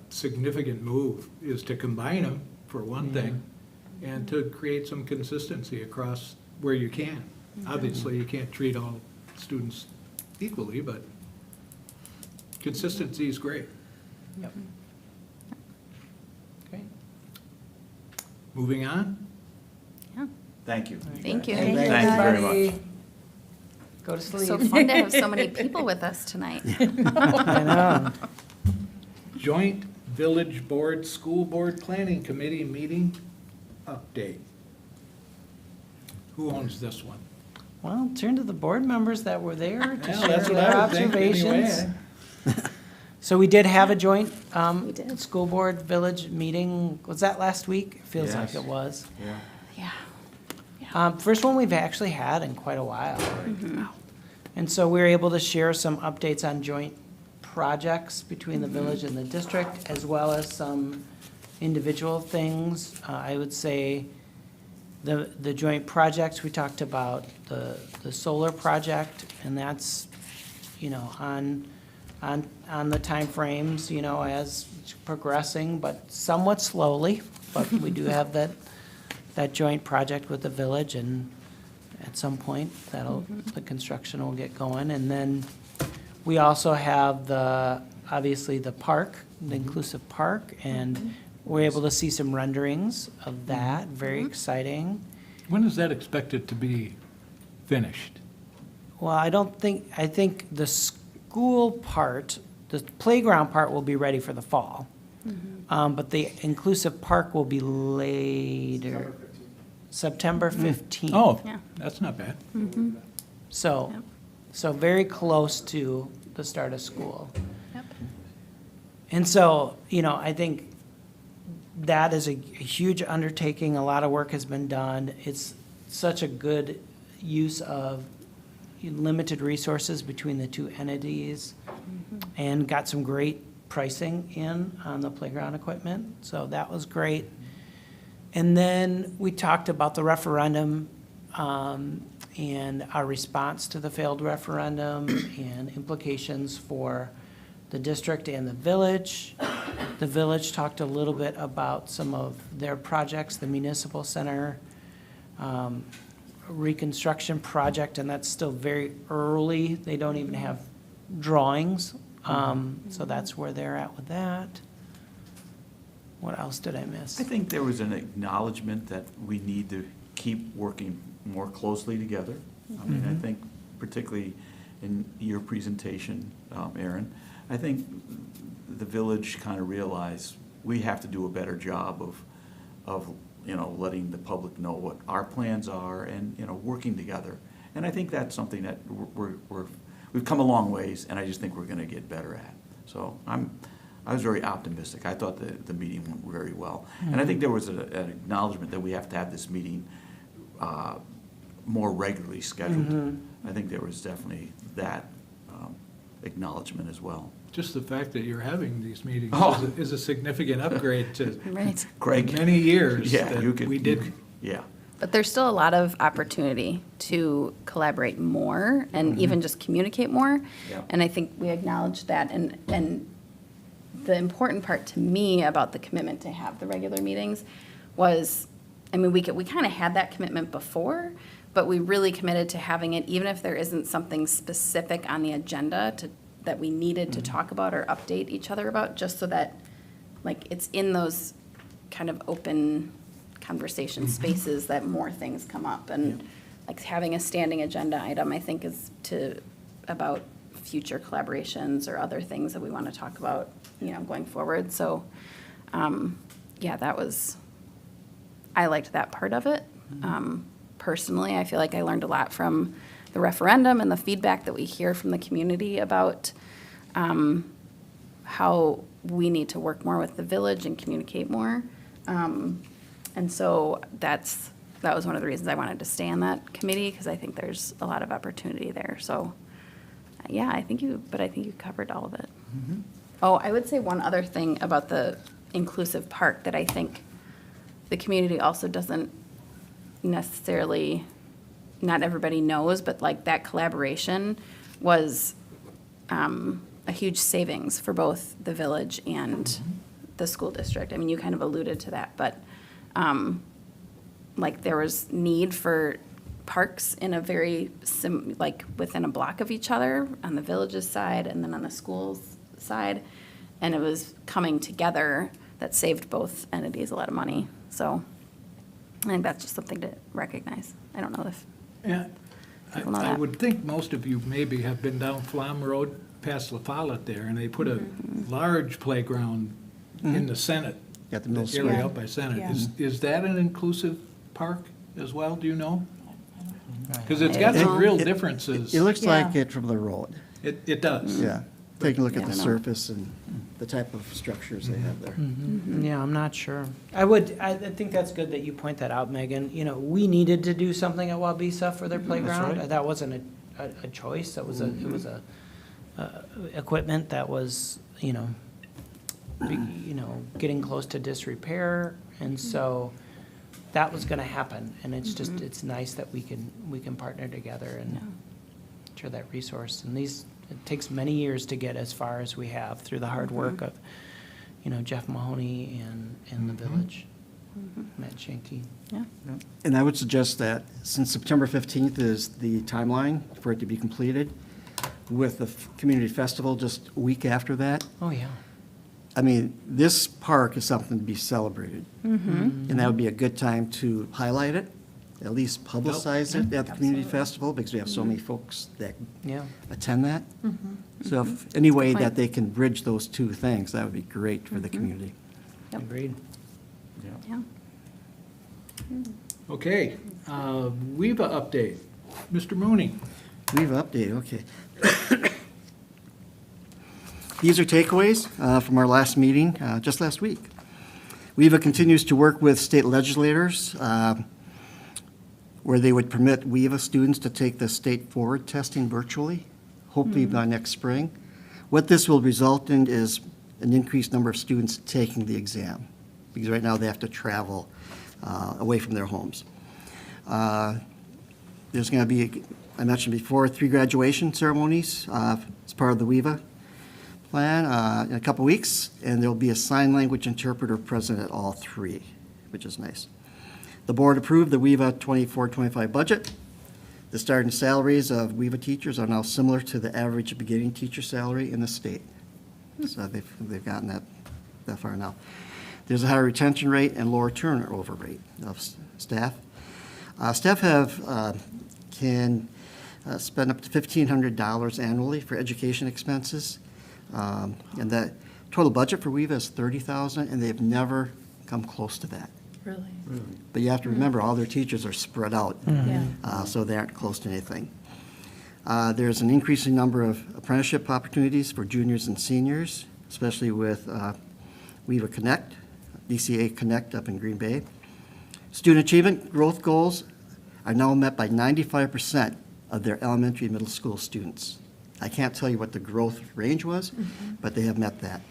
significant move, is to combine them, for one thing, and to create some consistency across where you can. Obviously, you can't treat all students equally, but consistency is great. Yep. Great. Moving on? Thank you. Thank you. Thank you very much. Go to sleep. So fun to have so many people with us tonight. I know. Joint Village Board, School Board Planning Committee meeting update. Who owns this one? Well, turn to the board members that were there to Well, share that's what their I would think observations. anyway. So we did have a joint did. school board village meeting. Was that last week? Feels like Yes. it was. Yeah. Yeah. First one we've actually had in quite a while. And so we were able to share some updates on joint projects between the village and the district, as well as some individual things. I would say the joint projects, we talked about the solar project, and that's, on the timeframes, as it's progressing, but somewhat slowly. But we do have that joint project with the village, and at some point, the construction will get going. And then we also have obviously the park, the inclusive park, and we're able to see some renderings of that, very exciting. When is that expected to be finished? Well, I think the school part, the playground part will be ready for the fall. But the inclusive park will be later, September 15th. Oh, Yeah. that's not bad. So very close to the start of school. Yep. And so, I think that is a huge undertaking. A lot of work has been done. It's such a good use of limited resources between the two entities, and got some great pricing in on the playground equipment. So that was great. And then we talked about the referendum, and our response to the failed referendum and implications for the district and the village. The village talked a little bit about some of their projects, the municipal center reconstruction project, and that's still very early. They don't even have drawings. So that's where they're at with that. What else did I miss? I think there was an acknowledgement that we need to keep working more closely together. I mean, I think particularly in your presentation, Aaron, I think the village kind of realized we have to do a better job of letting the public know what our plans are and, working together. And I think that's something that we've come a long ways, and I just think we're going to get better at. So I was very optimistic. I thought the meeting went very well. And I think there was an acknowledgement that we have to have this meeting more regularly scheduled. I think there was definitely that acknowledgement as well. Just the fact that you're having these meetings Oh. is a significant upgrade to Right. Greg. many years Yeah, that we didn't. Yeah. But there's still a lot of opportunity to collaborate more and even just communicate more. Yeah. And I think we acknowledge that. And the important part to me about the commitment to have the regular meetings was, we kind of had that commitment before, but we really committed to having it, even if there isn't something specific on the agenda that we needed to talk about or update each other about, just so that, it's in those kind of open conversation spaces that more things come up. And having a standing agenda item, I think, is about future collaborations or other things that we want to talk about, going forward. So, I liked that part of it. Personally, I feel like I learned a lot from the referendum and the feedback that we hear from the community about how we need to work more with the village and communicate more. And so that's that was one of the reasons I wanted to stay on that committee, because I think there's a lot of opportunity there. So, yeah, I think you covered all of it. Oh, I would say one other thing about the inclusive park that I think the community also doesn't necessarily, not everybody knows, but like that collaboration was a huge savings for both the village and the school district. I mean, you kind of alluded to that, but like there was need for parks in a very like within a block of each other on the village's side and then on the school's side, and it was coming together that saved both entities a lot of money. So I think that's just something to recognize. I don't know if Yeah, people know I that. would think most of you maybe have been down Flom Road past La Follette there, and they put a large playground in the Senate. At the middle area school. out by Senate. Yeah. Is that an inclusive park as well, do you know? Because it's got some real differences. It looks like Yeah. it from the road. It does. Yeah. Take a look Yeah, at I the don't know. surface and the type of structures they have there. Yeah, I'm not sure. I think that's good that you point that out, Megan. You know, we needed to do something at Wabisa for their playground. right. That wasn't a choice. That was it was a equipment that was, getting close to disrepair. And so that was gonna happen. And it's just, it's nice that we can partner together and share that resource. And it takes many years to get as far as we have through the hard work of, Jeff Mahoney and the village, Matt Schenke. Yeah. And I would suggest that since September 15th is the timeline for it to be completed, with the community festival just a week after that, Oh, yeah. I mean, this park is something to be celebrated. And that would be a good time to highlight it, at least publicize it at the community festival, because we have so many folks that Yeah. attend that. So if any way point. that they can bridge those two things, that would be great for the community. Yep. Agreed. Yeah. Okay, WEVA update. Mr. Mooney. We've updated, okay. These are takeaways from our last meeting, just last week. WEVA continues to work with state legislators where they would permit WEVA students to take the state forward testing virtually, hopefully by next spring. What this will result in is an increased number of students taking the exam, because right now they have to travel away from their homes. There's going to be, I mentioned before, 3 graduation ceremonies as part of the WEVA plan in a couple weeks, and there'll be a sign language interpreter present at all 3, which is nice. The board approved the WEVA 24-25 budget. The starting salaries of WEVA teachers are now similar to the average beginning teacher salary in the state. So they've gotten that far now. There's a higher retention rate and lower turnover rate of staff. Staff can spend up to $1,500 annually for education expenses. And the total budget for WEVA is $30,000, and they've never come close to that. Really? But you have to remember, all their teachers are spread out, Yeah. so they aren't close to anything. There's an increasing number of apprenticeship opportunities for juniors and seniors, especially with WEVA Connect, DCA Connect up in Green Bay. Student achievement growth goals are now met by 95% of their elementary and middle school students. I can't tell you what the growth range was, but they have met that.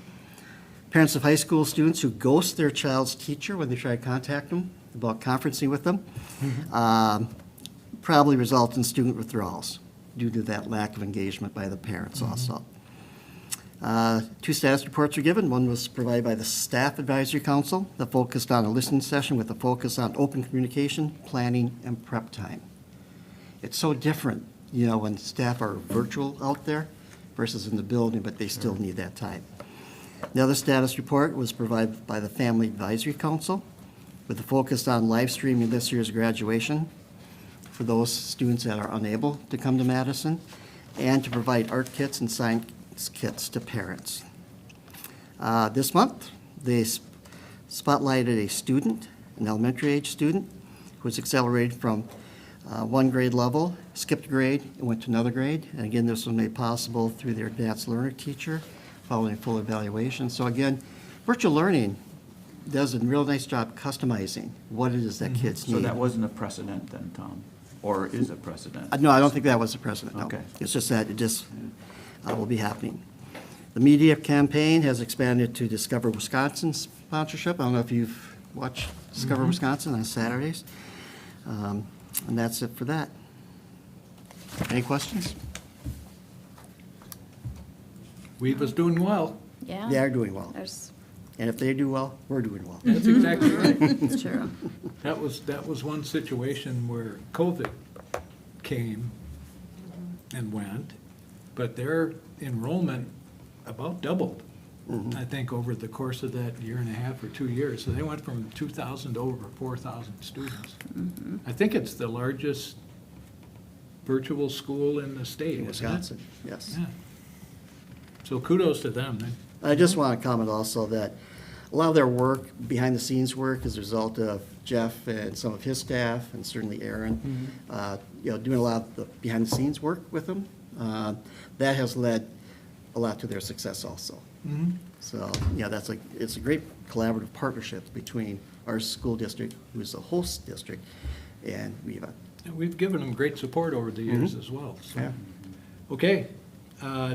Parents of high school students who ghost their child's teacher when they try to contact them about conferencing with them probably result in student withdrawals due to that lack of engagement by the parents also. 2 status reports were given. One was provided by the Staff Advisory Council that focused on a listening session with a focus on open communication, planning, and prep time. It's so different, when staff are virtual out there versus in the building, but they still need that time. The other status report was provided by the Family Advisory Council with a focus on live streaming this year's graduation for those students that are unable to come to Madison, and to provide art kits and science kits to parents. This month, they spotlighted a student, an elementary age student, who was accelerated from 1 grade level, skipped a grade, and went to another grade. And again, this was made possible through their advanced learner teacher following full evaluation. So again, virtual learning does a real nice job customizing what it is that kids need. So that wasn't a precedent then, Tom? Or is a precedent? No, I don't think that was a precedent, no. Okay. It's just that it just will be happening. The media campaign has expanded to Discover Wisconsin sponsorship. I don't know if you've watched Discover Wisconsin on Saturdays. And that's it for that. Any questions? Weaver's doing well. Yeah. They are doing well. There's, And if they do well, we're doing well. That's exactly right. it's true. That was one situation where COVID came and went, but their enrollment about doubled, I think, over the course of that year and a half or 2 years. So they went from 2,000 to over 4,000 students. I think it's the largest virtual school in the state, In isn't it? Wisconsin, yes. Yeah. So kudos to them. I just want to comment also that a lot of their work, behind the scenes work, is a result of Jeff and some of his staff, and certainly Aaron, doing a lot of the behind the scenes work with them. That has led a lot to their success also. So, it's a great collaborative partnership between our school district, who is the host district, and Viva. And we've given them great support over the years as well. So. Yeah. Okay,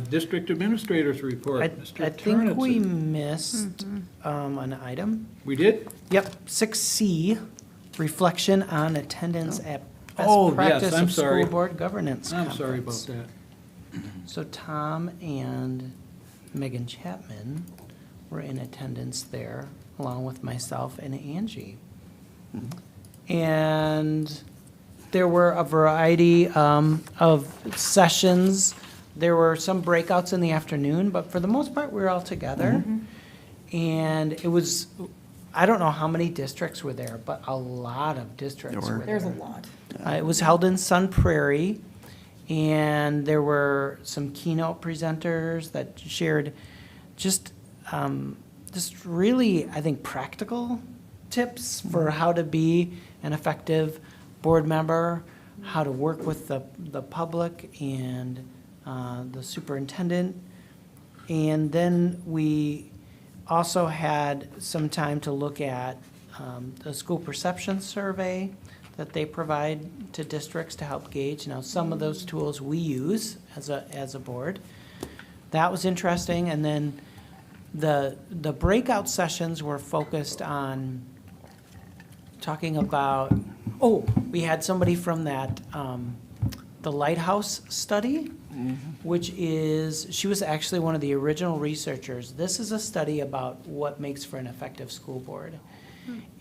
District Administrator's Report, Mr. I think we Turnitz. missed an item. We did? Yep, 6C, reflection on attendance at Oh, best yes, practice I'm of sorry. school board governance I'm sorry about conference. that. So Tom and Megan Chapman were in attendance there, along with myself and Angie. And there were a variety of sessions. There were some breakouts in the afternoon, but for the most part, we were all together. And it was, I don't know how many districts were there, but a lot of districts were there. There's a lot. It was held in Sun Prairie, and there were some keynote presenters that shared just really, I think, practical tips for how to be an effective board member, how to work with the public and the superintendent. And then we also had some time to look at the school perception survey that they provide to districts to help gauge. Now, some of those tools we use as a board. That was interesting. And then the breakout sessions were focused on talking about, we had somebody from that, the Lighthouse study, which is, she was actually one of the original researchers. This is a study about what makes for an effective school board.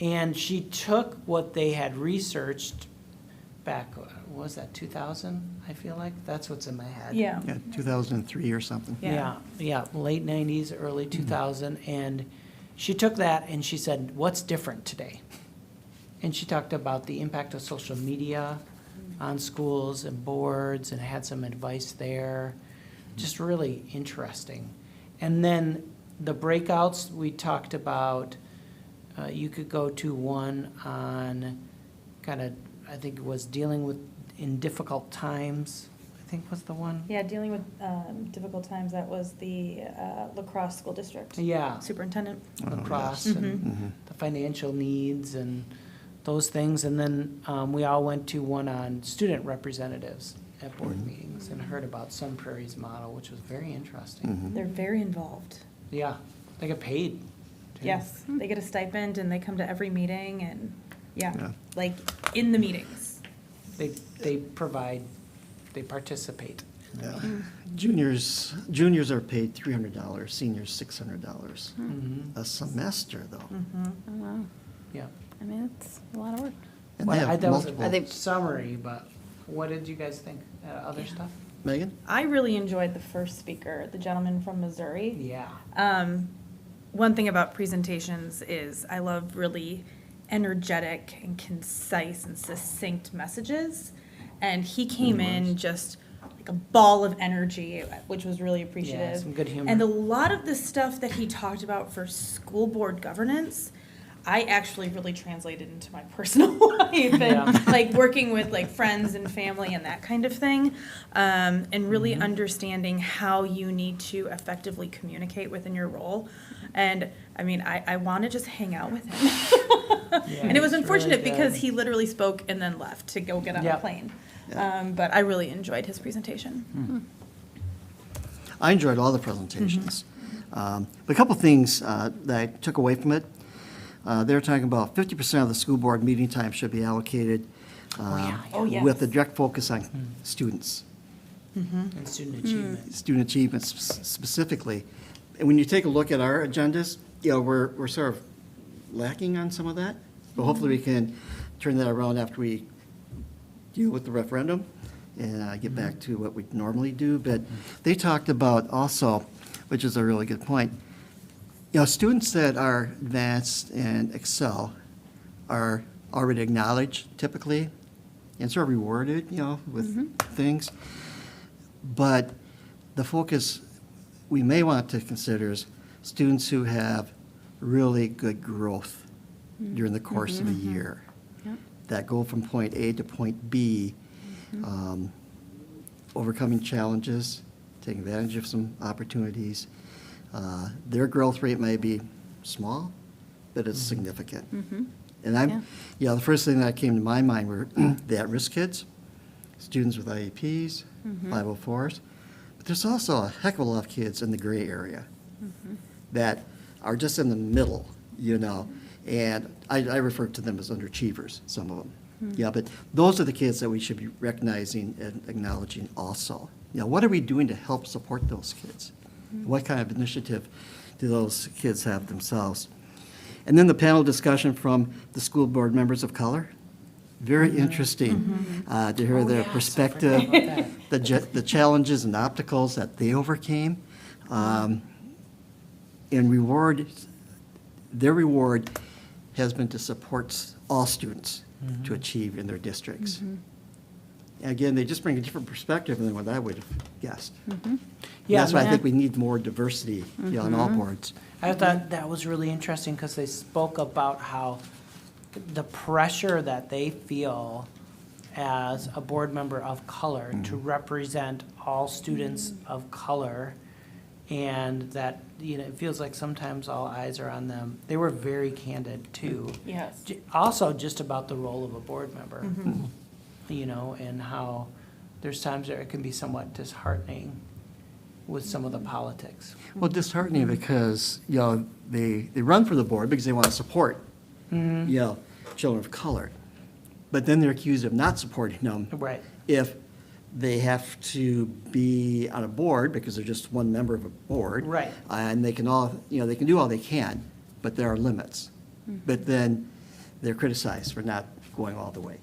And she took what they had researched back, what was that, 2000, I feel like? That's what's in my head. Yeah. Yeah, 2003 or something. Yeah, late 90s, early 2000. And she took that and she said, what's different today? And she talked about the impact of social media on schools and boards and had some advice there. Just really interesting. And then the breakouts, we talked about, you could go to one on kind of, I think it was dealing with in difficult times, I think was the one. Yeah, dealing with difficult times, that was the La Crosse School District. Yeah. Superintendent. Lacrosse yes. and the financial needs and those things. And then we all went to one on student representatives at board meetings and heard about Sun Prairie's model, which was very interesting. They're very involved. Yeah, they get paid. too. Yes, they get a stipend and they come to every meeting and, Yeah. like, in the meetings. They provide, they participate. Yeah. Juniors are paid $300, seniors $600 a semester, though. Oh, wow. Yeah. I mean, it's a lot of work. And Well, they have that was multiple. a summary, but what did you guys think? Other stuff? Megan? I really enjoyed the first speaker, the gentleman from Missouri. Yeah. One thing about presentations is I love really energetic and concise and succinct messages. And he came in just like a ball of energy, which was really appreciative. Yeah, some good humor. And a lot of the stuff that he talked about for school board governance, I actually really translated into my personal life and like working with like friends and family and that kind of thing, and really understanding how you need to effectively communicate within your role. And I mean, I want to just hang out with him. And it was unfortunate because he literally spoke and then left to go get on a plane. But I really enjoyed his presentation. I enjoyed all the presentations. But a couple things that I took away from it. They were talking about 50% of the school board meeting time should be allocated with a direct focus on students. And student achievement. Student achievement specifically. And when you take a look at our agendas, you know, we're sort of lacking on some of that. But hopefully we can turn that around after we deal with the referendum and get back to what we normally do. But they talked about also, which is a really good point, you know, students that are advanced and excel are already acknowledged typically and sort of rewarded, you know, with things. But the focus we may want to consider is students who have really good growth during the course of a year. That go from point A to point B, overcoming challenges, taking advantage of some opportunities. Their growth rate may be small, but it's significant. And you know, the first thing that came to my mind were the at-risk kids, students with IEPs, 504s, but there's also a heck of a lot of kids in the gray area that are just in the middle, you know, and I refer to them as underachievers, some of them. Yeah, but those are the kids that we should be recognizing and acknowledging also. You know, what are we doing to help support those kids? What kind of initiative do those kids have themselves? And then the panel discussion from the school board members of color. Very interesting to hear their perspective, the challenges and obstacles that they overcame. And their reward has been to support all students to achieve in their districts. Again, they just bring a different perspective than what I would have guessed. That's why I think we need more diversity on all boards. I thought that was really interesting because they spoke about how the pressure that they feel as a board member of color to represent all students of color, and that, you know, it feels like sometimes all eyes are on them. They were very candid too. Yes. Also just about the role of a board member, you know, and how there's times where it can be somewhat disheartening with some of the politics. Well, disheartening because, you know, they run for the board because they want to support, you know, children of color. But then they're accused of not supporting them. Right. If they have to be on a board because they're just one member of a board. Right. And they can all, you know, they can do all they can, but there are limits. But then they're criticized for not going all the way.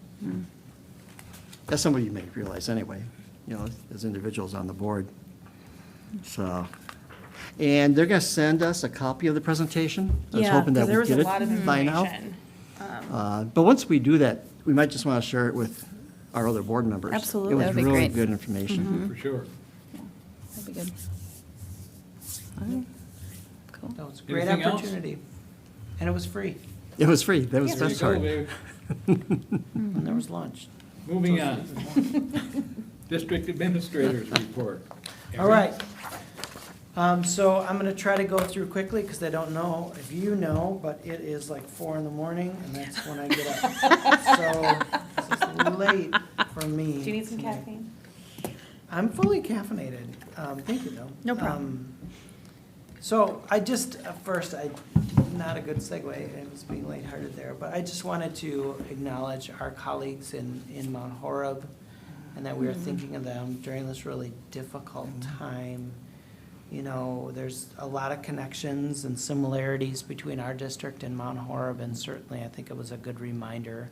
That's somebody you may realize anyway, you know, as individuals on the board. So, and they're going to send us a copy of the presentation. I was hoping that there we was get a lot of it by now. information. But once we do that, we might just want to share it with our other board members. Absolutely. It was That'd be really great. good information. For sure. That'd be good. All right. Cool. That was a great Anything else? opportunity. And it was free. It was free. That was the There you best go, part. babe. And there was lunch. Moving on. District Administrators Report. All right. So I'm going to try to go through quickly because I don't know if you know, but it is like 4 in the morning and that's when I get up. So this is late for me. Do you need some tonight. caffeine? I'm fully caffeinated. Thank you, though. No problem. So I just, first, not a good segue, I was being lighthearted there, but I just wanted to acknowledge our colleagues in Mount Horeb and that we are thinking of them during this really difficult time. You know, there's a lot of connections and similarities between our district and Mount Horeb, and certainly I think it was a good reminder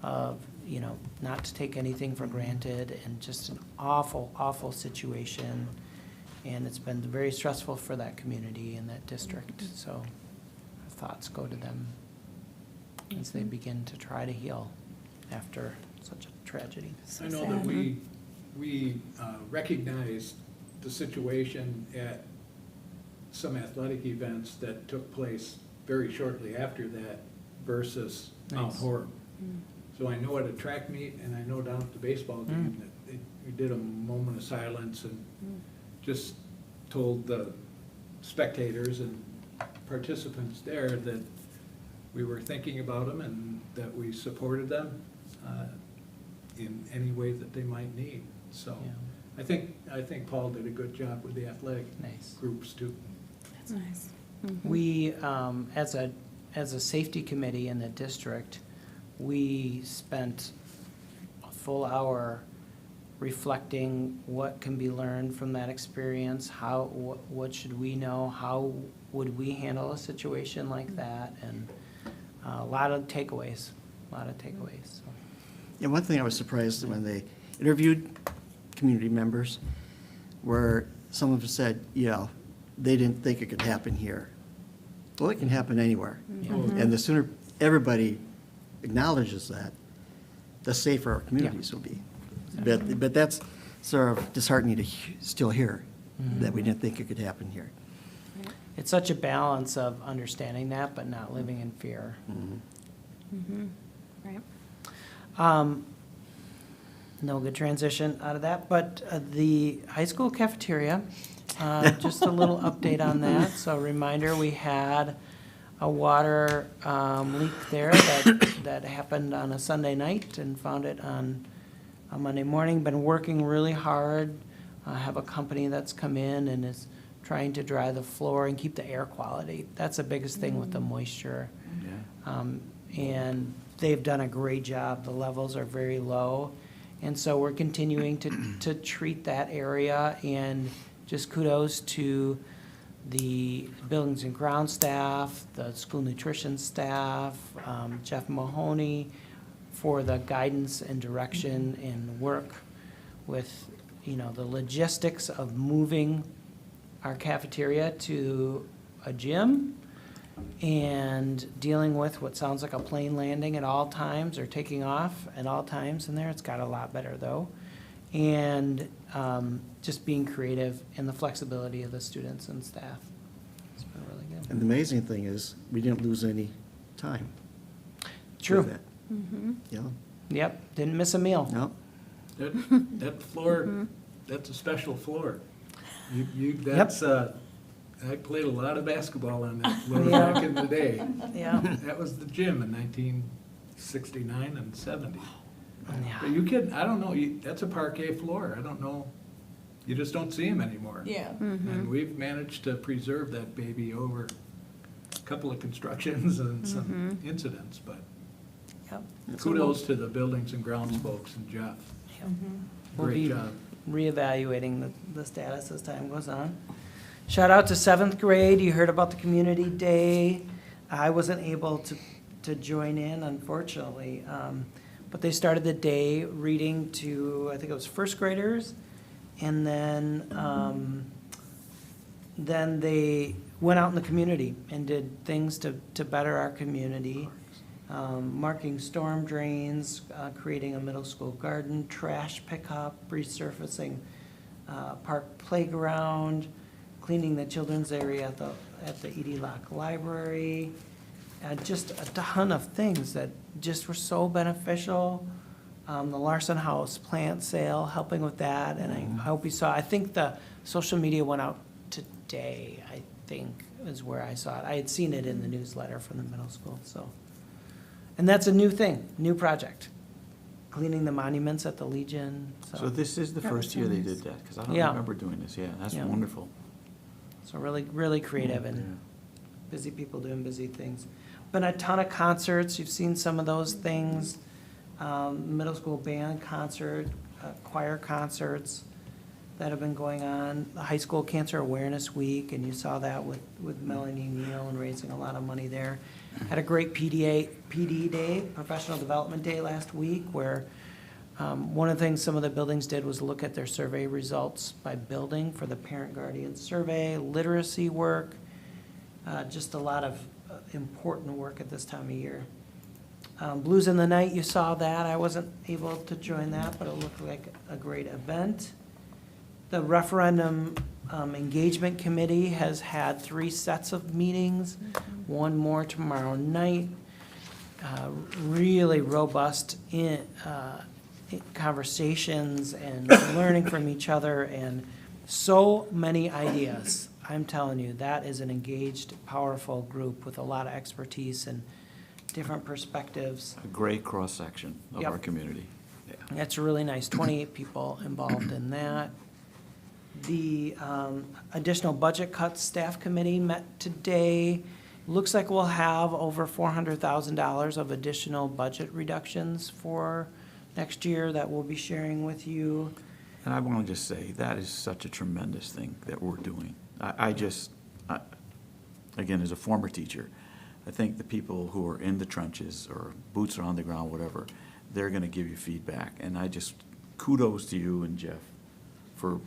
of, you know, not to take anything for granted and just an awful, awful situation. And it's been very stressful for that community and that district. So our thoughts go to them as they begin to try to heal after such a tragedy. I know that we recognized the situation at some athletic events that took place very shortly after that versus Mount Nice. Horeb. So I know at a track meet and I know down at the baseball game that we did a moment of silence and just told the spectators and participants there that we were thinking about them and that we supported them in any way that they might need. So Yeah. I think Paul did a good job with the athletic Nice. groups too. That's nice. We, as a safety committee in the district, we spent a full hour reflecting what can be learned from that experience, what should we know, how would we handle a situation like that, and a lot of takeaways, so. Yeah, one thing I was surprised when they interviewed community members, where some of them said, yeah, they didn't think it could happen here. Well, it can happen anywhere. And the sooner everybody acknowledges that, the safer our communities will be. But that's sort of disheartening to still hear, that we didn't think it could happen here. It's such a balance of understanding that, but not living in fear. Right. No good transition out of that, but the high school cafeteria, just a little update on that. So reminder, we had a water leak there that happened on a Sunday night and found it on a Monday morning. Been working really hard. Have a company that's come in and is trying to dry the floor and keep the air quality. That's the biggest thing with the moisture. And they've done a great job. The levels are very low. And so we're continuing to treat that area, and just kudos to the buildings and ground staff, the school nutrition staff, Jeff Mahoney, for the guidance and direction and work with, the logistics of moving our cafeteria to a gym and dealing with what sounds like a plane landing at all times or taking off at all times in there. It's got a lot better though. And just being creative and the flexibility of the students and staff. It's been really good. And the amazing thing is, we didn't lose any time. True. with that. Yeah. Yep, didn't miss a meal. No. That floor, that's a special floor. That's, I played a lot of basketball on that floor back in the day. Yeah. That was the gym in 1969 and 70. Yeah. But you can, I don't know, that's a parquet floor. I don't know, you just don't see them anymore. Yeah. And we've managed to preserve that baby over a couple of constructions and some incidents, but Yep. kudos to the buildings and grounds folks and Jeff. We'll Great be job. reevaluating the status as time goes on. Shout out to 7th grade. You heard about the community day. I wasn't able to join in, unfortunately. But they started the day reading to, I think it was first graders. And then they went out in the community and did things to better our community. Marking storm drains, creating a middle school garden, trash pickup, resurfacing park playground, cleaning the children's area at the Edie Locke Library. Just a ton of things that just were so beneficial. The Larson House plant sale, helping with that, and I hope you saw, I think the social media went out today, I think, is where I saw it. I had seen it in the newsletter from the middle school, so. And that's a new thing, new project, cleaning the monuments at the Legion, so. So this is the first year they did that, because I don't Yeah. remember doing this. Yeah, that's Yeah. wonderful. So really, really creative and busy people doing busy things. Been a ton of concerts, you've seen some of those things. Middle school band concert, choir concerts that have been going on. The High School Cancer Awareness Week, and you saw that with Melanie Neal and raising a lot of money there. Had a great PD day, Professional Development Day last week, where one of the things some of the buildings did was look at their survey results by building for the parent guardian survey, literacy work, just a lot of important work at this time of year. Blues in the Night, you saw that. I wasn't able to join that, but it looked like a great event. The referendum Engagement Committee has had 3 sets of meetings, one more tomorrow night. Really robust conversations and learning from each other, and so many ideas. I'm telling you, that is an engaged, powerful group with a lot of expertise and different perspectives. A great cross-section of Yep. our community. That's really nice. 28 people involved in that. The additional budget cuts staff committee met today. Looks like we'll have over $400,000 of additional budget reductions for next year that we'll be sharing with you. And I want to just say, that is such a tremendous thing that we're doing. Again, as a former teacher, I think the people who are in the trenches or boots are on the ground, whatever, they're going to give you feedback. And I just, kudos to you and Jeff for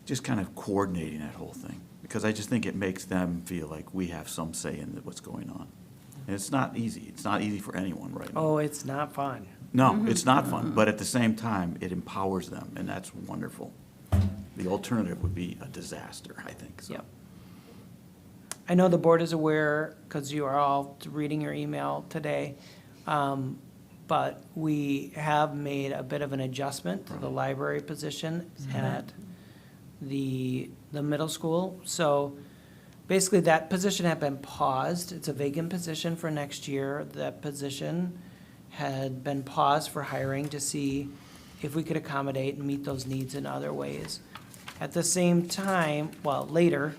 just kind of coordinating that whole thing. Because I just think it makes them feel like we have some say in what's going on. And it's not easy. It's not easy for anyone right now. Oh, it's not fun. No, it's not fun, but at the same time, it empowers them, and that's wonderful. The alternative would be a disaster, I think, so. Yep. I know the board is aware, because you are all reading your email today, but we have made a bit of an adjustment to the library position at the middle school. So basically, that position had been paused. It's a vacant position for next year. That position had been paused for hiring to see if we could accommodate and meet those needs in other ways. At the same time, well, later,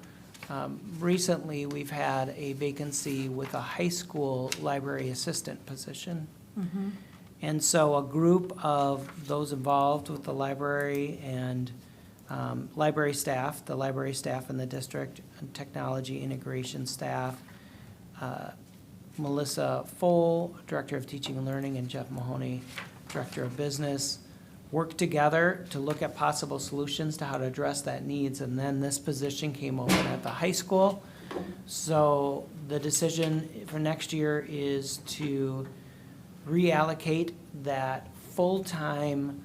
recently, we've had a vacancy with a high school library assistant position. And so a group of those involved with the library and library staff, the library staff in the district, and technology integration staff, Melissa Foll, Director of Teaching and Learning, and Jeff Mahoney, Director of Business, worked together to look at possible solutions to how to address that needs. And then this position came open at the high school. So the decision for next year is to reallocate that full-time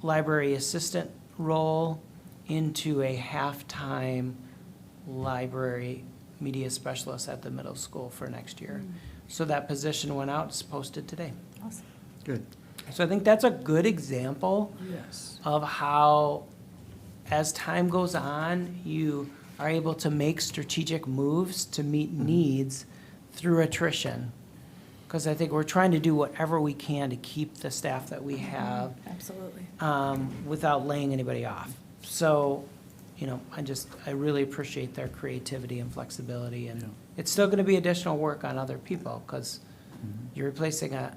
library assistant role into a half-time library media specialist at the middle school for next year. So that position went out, it's posted today. Awesome. Good. So I think that's a good example of how, as time goes on, you are able to make strategic moves to meet needs through attrition. Because I think we're trying to do whatever we can to keep the staff that we have Absolutely. without laying anybody off. So, you know, I really appreciate their creativity and flexibility. And it's still going to be additional work on other people because you're replacing a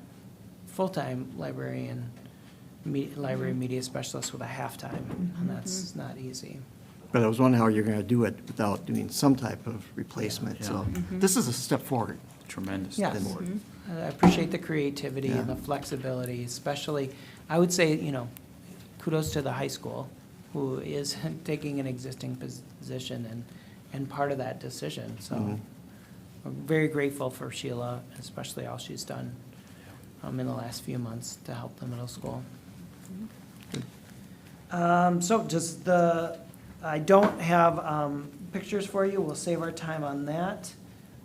full-time librarian, library media specialist with a half-time, and that's not easy. But I was wondering how you're going to do it without doing some type of replacement. So this is a step forward. Tremendous. Yes. I appreciate the creativity and the flexibility, especially, I would say, you know, kudos to the high school who is taking an existing position and part of that decision. So I'm very grateful for Sheila, especially all she's done in the last few months to help the middle school. So just I don't have pictures for you. We'll save our time on that.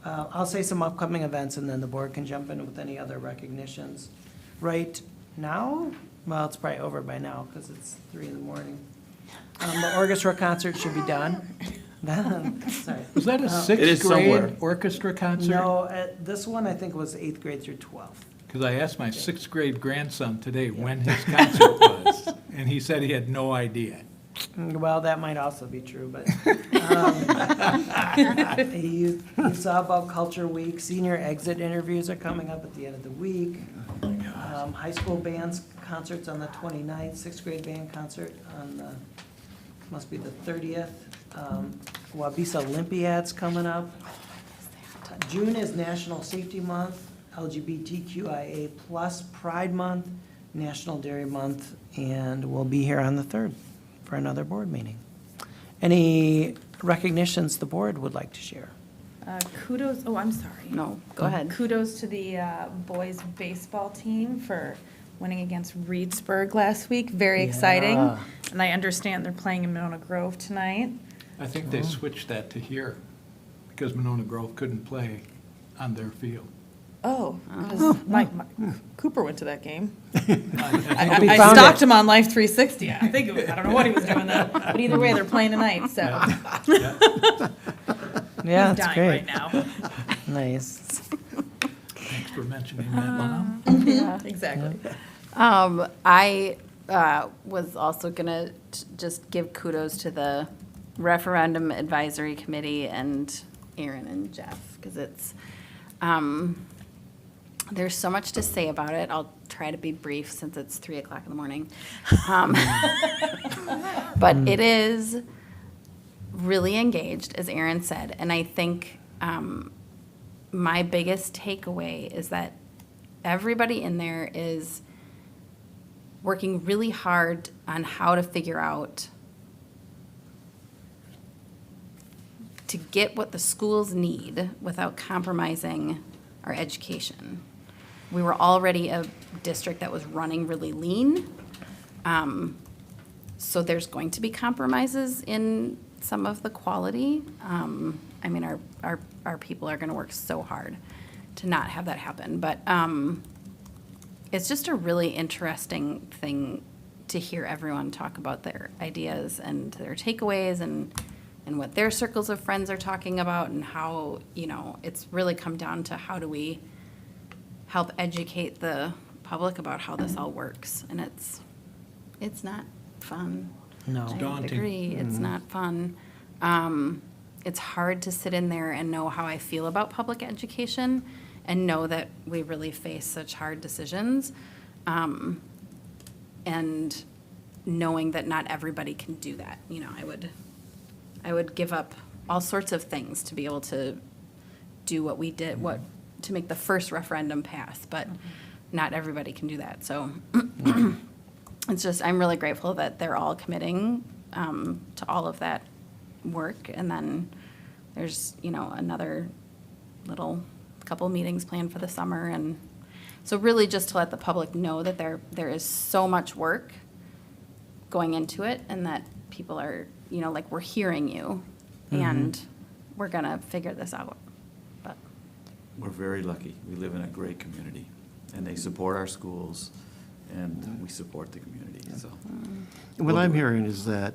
I'll say some upcoming events and then the board can jump in with any other recognitions. Right now, well, it's probably over by now because it's 3 a.m. The orchestra concert should be done. Sorry. Was that a It is sixth somewhere. grade orchestra concert? No, this one I think was 8th grade through 12th. Because I asked my sixth grade grandson today when his concert was, and he said he had no idea. Well, that might also be true, but you saw about Culture Week. Senior exit interviews are coming up at the end of the week. High school bands concerts on the 29th, 6th grade band concert on the, must be the 30th. Wabisa Olympiad's coming up. June is National Safety Month, LGBTQIA+ Pride Month, National Dairy Month, and we'll be here on the 3rd for another board meeting. Any recognitions the board would like to share? I'm sorry. No, go ahead. Kudos to the boys baseball team for winning against Reedsburg last week. Very exciting. And I understand they're playing in Monona Grove tonight. I think they switched that to here because Monona Grove couldn't play on their field. Oh, 'cause Cooper went to that game. I I stalked him on Life 360. I think it was, I don't know what he was doing then, but either way, they're playing tonight, so. Yeah, He's that's dying great. right now. Nice. Thanks for mentioning that, Mom. Exactly. I was also gonna just give kudos to the referendum advisory committee and Aaron and Jeff, because it's, there's so much to say about it. I'll try to be brief since it's 3:00 in the morning. But it is really engaged, as Aaron said, and I think my biggest takeaway is that everybody in there is working really hard on how to figure out to get what the schools need without compromising our education. We were already a district that was running really lean. So there's going to be compromises in some of the quality. I mean, our people are gonna work so hard to not have that happen. But it's just a really interesting thing to hear everyone talk about their ideas and their takeaways and what their circles of friends are talking about and how, you know, it's really come down to how do we help educate the public about how this all works. And it's not fun. No. It's I daunting. agree, it's not fun. It's hard to sit in there and know how I feel about public education and know that we really face such hard decisions. And knowing that not everybody can do that. You know, I would give up all sorts of things to be able to do what we did, to make the first referendum pass, but not everybody can do that. So it's just, I'm really grateful that they're all committing to all of that work. And then there's, you know, another little couple meetings planned for the summer. And so really just to let the public know that there is so much work going into it and that people are, you know, like, we're hearing you and we're gonna figure this out. But We're very lucky. We live in a great community, and they support our schools, and we support the community, so. What I'm hearing is that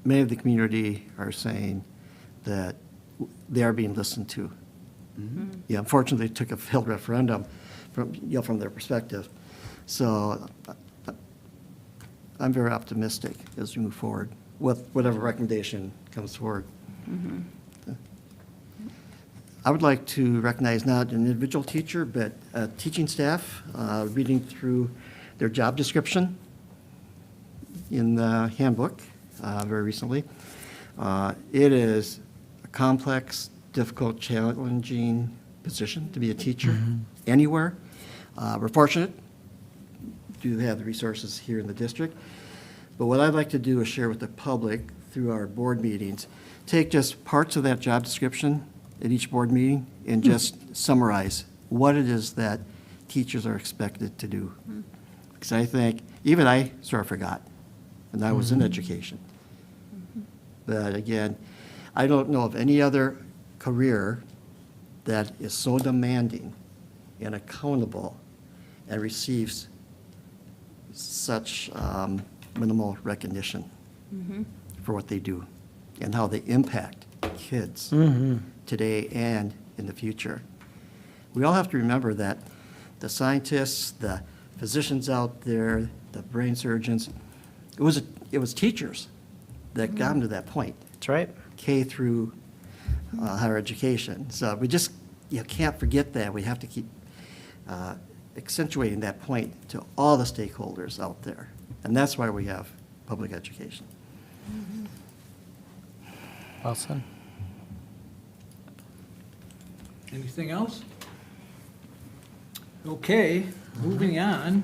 many of the community are saying that they are being listened to. Yeah, unfortunately, it took a failed referendum from their perspective. So I'm very optimistic as we move forward with whatever recommendation comes forward. I would like to recognize not an individual teacher, but teaching staff reading through their job description in the handbook very recently. It is a complex, difficult, challenging position to be a teacher anywhere. We're fortunate to have the resources here in the district. But what I'd like to do is share with the public through our board meetings, take just parts of that job description at each board meeting and just summarize what it is that teachers are expected to do. Because I think, even I sort of forgot, and I was in education. But again, I don't know of any other career that is so demanding and accountable and receives such minimal recognition for what they do and how they impact kids today and in the future. We all have to remember that the scientists, the physicians out there, the brain surgeons, it was teachers that got them to that point. That's right. K through higher education. So we just, you can't forget that. We have to keep accentuating that point to all the stakeholders out there. And that's why we have public education. Well said. Anything else? Okay, moving on.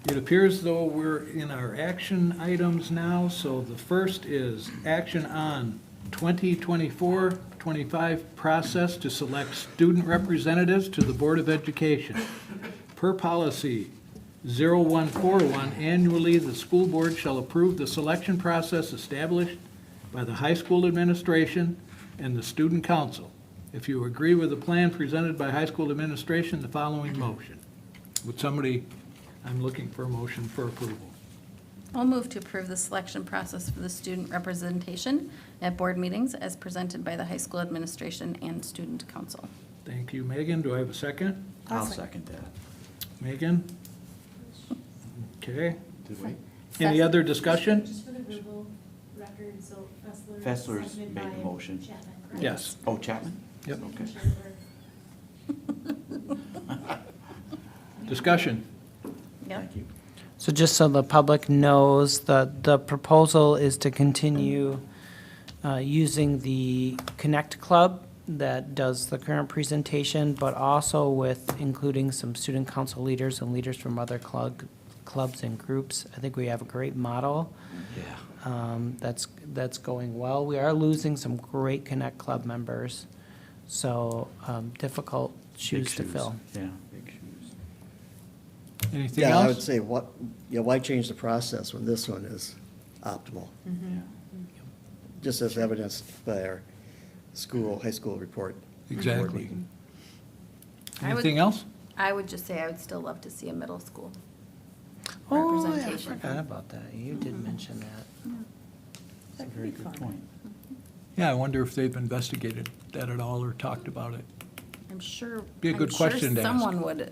It appears though we're in our action items now, so the first is action on 2024 2024-25 process to select student representatives to the Board of Education. Per policy 0141, annually, the school board shall approve the selection process established by the high school administration and the student council. If you agree with the plan presented by high school administration, the following motion. Would somebody, I'm looking for a motion for approval. I'll move to approve the selection process for the student representation at board meetings as presented by the high school administration and student council. Thank you, Megan. Do I have a second? I'll second that. Megan? Okay. Did we? Any other discussion? Just for the verbal record, so Fessler. Fessler's seconded made by the motion. Chapman, correct? Yes. Oh, Chapman? Yep. Okay. Discussion. Yep. Thank you. So just so the public knows, the proposal is to continue using the Connect Club that does the current presentation, but also with including some student council leaders and leaders from other clubs and groups. I think we have a great model. Yeah. That's going well. We are losing some great Connect Club members, so difficult shoes to fill. Yeah, big shoes. Anything Yeah, I would else? say, why change the process when this one is optimal? Yeah. Just as evidenced by our high school report. board Exactly. meeting. I would- Anything else? I would just say I would still love to see a middle school Oh, yeah, I representation. forgot about that. You did mention that. That's a very good point. Yeah, I wonder if they've investigated that at all or talked about it. I'm sure. Be a good question to ask. Someone would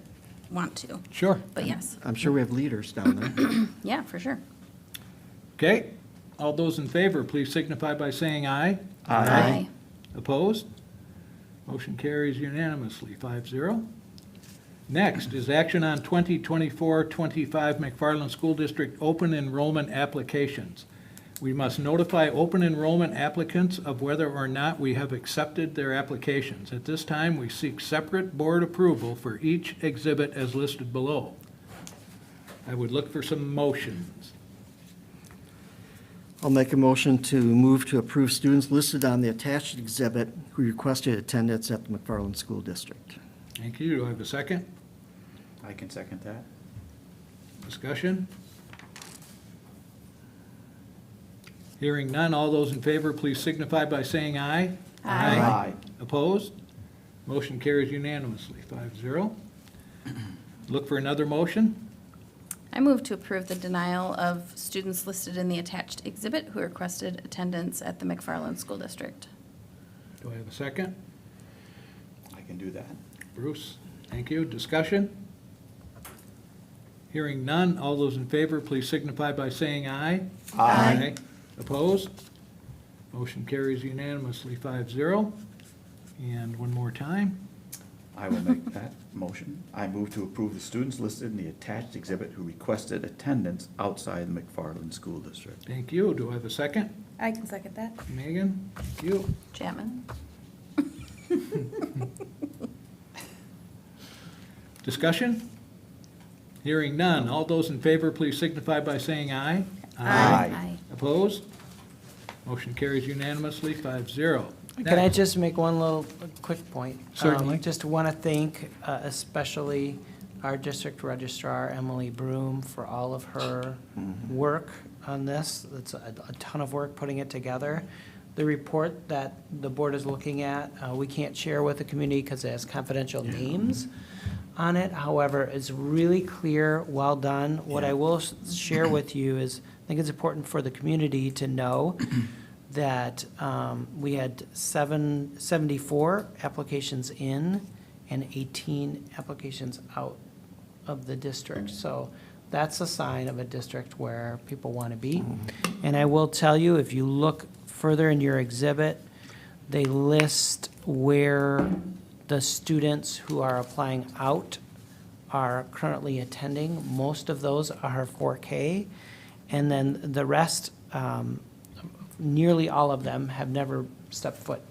want to, Sure. but yes, I'm sure we have leaders down there. yeah, for sure. Okay. All those in favor, please signify by saying aye. Aye. Opposed? Motion carries unanimously, 5-0. Next is action on 2024-25 McFarland School District open enrollment applications. We must notify open enrollment applicants of whether or not we have accepted their applications. At this time, we seek separate board approval for each exhibit as listed below. I would look for some motions. I'll make a motion to move to approve students listed on the attached exhibit who requested attendance at the McFarland School District. Thank you. Do I have a second? I can second that. Discussion? Hearing none, all those in favor, please signify by saying aye. Aye. Opposed? Motion carries unanimously, 5-0. Look for another motion. I move to approve the denial of students listed in the attached exhibit who requested attendance at the McFarland School District. Do I have a second? I can do that. Bruce, thank you. Discussion? Hearing none, all those in favor, please signify by saying aye. Aye. Opposed? Motion carries unanimously, 5-0. And one more time. I will make that motion. I move to approve the students listed in the attached exhibit who requested attendance outside the McFarland School District. Thank you. Do I have a second? I can second that. Megan? Thank you. Chapman? Discussion? Hearing none. All those in favor, please signify by saying aye. Aye. Opposed? Motion carries unanimously, 5-0. Can I just make one little quick point? Certainly. Just want to thank especially our district registrar, Emily Broom, for all of her work on this. It's a ton of work putting it together. The report that the board is looking at, we can't share with the community because it has confidential names on it. However, it's really clear, well done. What I will share with you is, I think it's important for the community to know that we had 74 applications in and 18 applications out of the district. So that's a sign of a district where people want to be. And I will tell you, if you look further in your exhibit, they list where the students who are applying out are currently attending. Most of those are 4K. And then the rest, nearly all of them have never stepped foot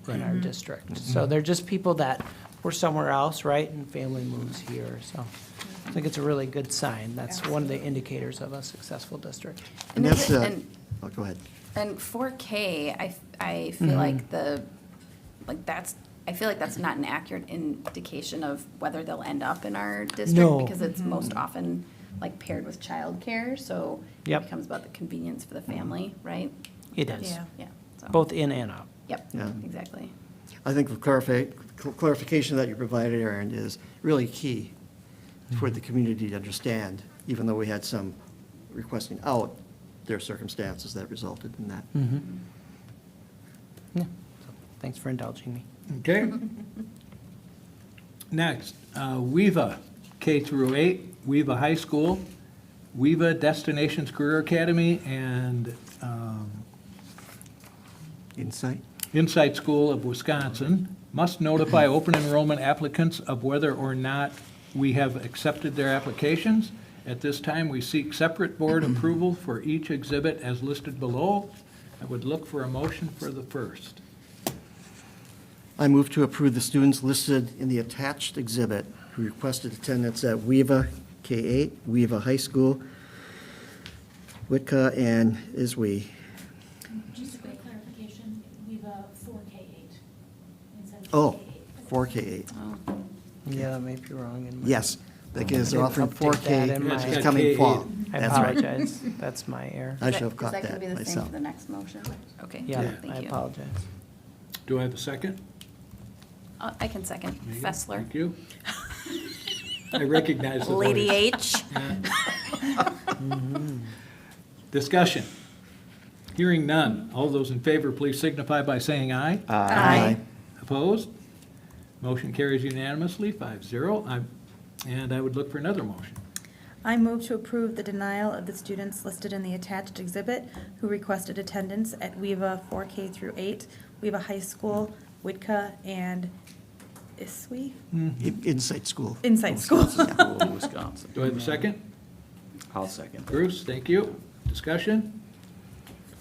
in our district. So they're just people that were somewhere else, right, and family moves here. So I think it's a really good sign. That's one of the indicators of a successful district. And that's, oh, go ahead. And 4K, I feel like the like that's, I feel like that's not an accurate indication of whether they'll end up in our district. No. Because it's most often like paired with childcare, so it Yep. becomes about the convenience for the family, right? It is. Yeah. Yeah, so. Both in and out. Yep, Yeah. exactly. I think the clarification that you provided, Aaron, is really key for the community to understand, even though we had some requesting out, there are circumstances that resulted in that. Yeah. So, thanks for indulging me. Okay. Next, WEVA, K through 8, WEVA High School, WEVA Destinations Career Academy, and Insight School of Wisconsin must notify open enrollment applicants of whether or not we have accepted their applications. At this time, we seek separate board approval for each exhibit as listed below. I would look for a motion for the first. I move to approve the students listed in the attached exhibit who requested attendance at WEVA K-8, WEVA High School, WITCA, and ISWE. Just a quick clarification, we've a 4K8 instead of Oh, 4K8. 4K-8. Yeah, that may be wrong. In my- Yes, because they're I offering didn't update that 4K in my- this coming fall. I That's right. apologize. That's my error. I should have caught Is that that gonna be the same myself. for the next motion? Okay, Yeah, thank I you. apologize. Do I have a second? I can second. Megan, Fessler. Thank you. I recognize the voice. Lady H. Discussion. Hearing none. All those in favor, please signify by saying aye. Aye. Opposed? Motion carries unanimously, 5-0. And I would look for another motion. I move to approve the denial of the students listed in the attached exhibit who requested attendance at WEVA 4K through 8, WEVA High School, WITCA, and ISWE? Insight School. Insight School. School of Wisconsin. Do I have a second? I'll second. Bruce, thank you. Discussion?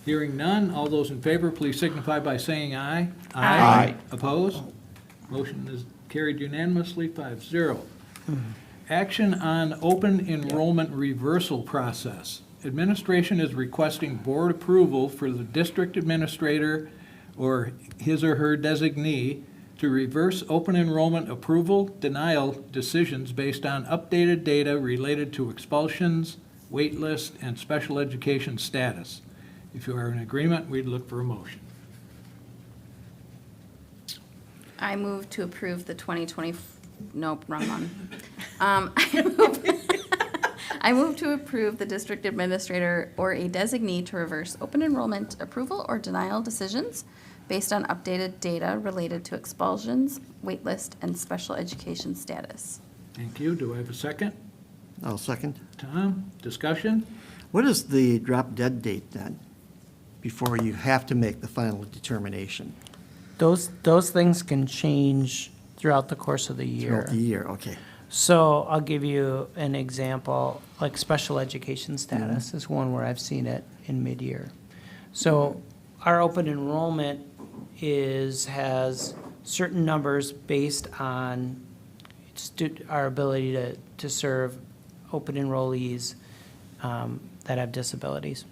Hearing none. All those in favor, please signify by saying aye. Aye. Opposed? Motion is carried unanimously, 5-0. Action on open enrollment reversal process. Administration is requesting board approval for the district administrator or his or her designee to reverse open enrollment approval, denial decisions based on updated data related to expulsions, wait list, and special education status. If you are in agreement, we'd look for a motion. I move to approve the 2020, nope, wrong one. I move to approve the district administrator or a designee to reverse open enrollment approval or denial decisions based on updated data related to expulsions, waitlist, and special education status. Thank you. Do I have a second? I'll second. Tom, discussion? What is the drop dead date then, before you have to make the final determination? Those things can change throughout the course of the year. Throughout the year, okay. So I'll give you an example, like special education status is one where I've seen it in mid-year. So our open enrollment has certain numbers based on our ability to serve open enrollees that have disabilities.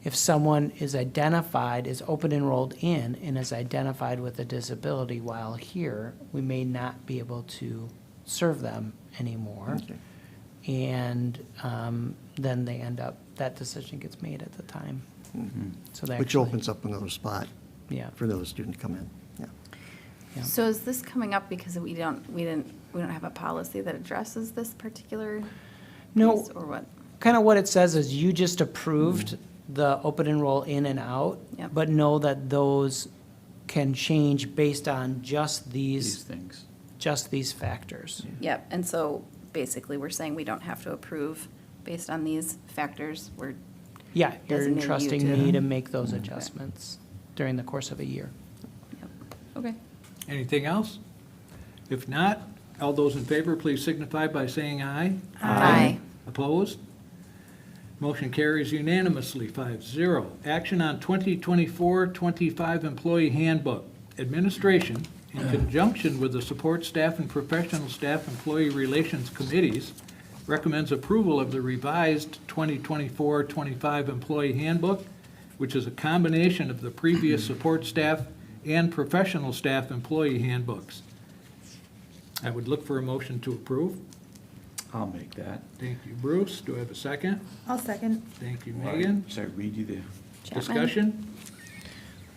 If someone is identified as open enrolled in and is identified with a disability while here, we may not be able to serve them anymore. Okay. And then they end up, that decision gets made at the time. So they Which actually- opens up another spot Yeah. for those students to come in, yeah. Yeah. So is this coming up because we don't have a policy that addresses this particular No. piece, or what? Kind of what it says is you just approved the open enroll in and out, Yep. but know that those can change based on just These things. just these factors. Yep, and so basically, we're saying we don't have to approve based on these factors. We're Yeah, you're designating you entrusting me to make those adjustments during the course of a year. Okay. Anything else? If not, all those in favor, please signify by saying aye. Aye. Opposed? Motion carries unanimously, 5-0. Action on 2024-25 Employee Handbook. Administration, in conjunction with the Support Staff and Professional Staff Employee Relations Committees, recommends approval of the revised 2024-25 Employee Handbook, which is a combination of the previous support staff and professional staff employee handbooks. I would look for a motion to approve. I'll make that. Thank you, Bruce. Do I have a second? I'll second. Thank you, Megan. Should I read you the? Discussion?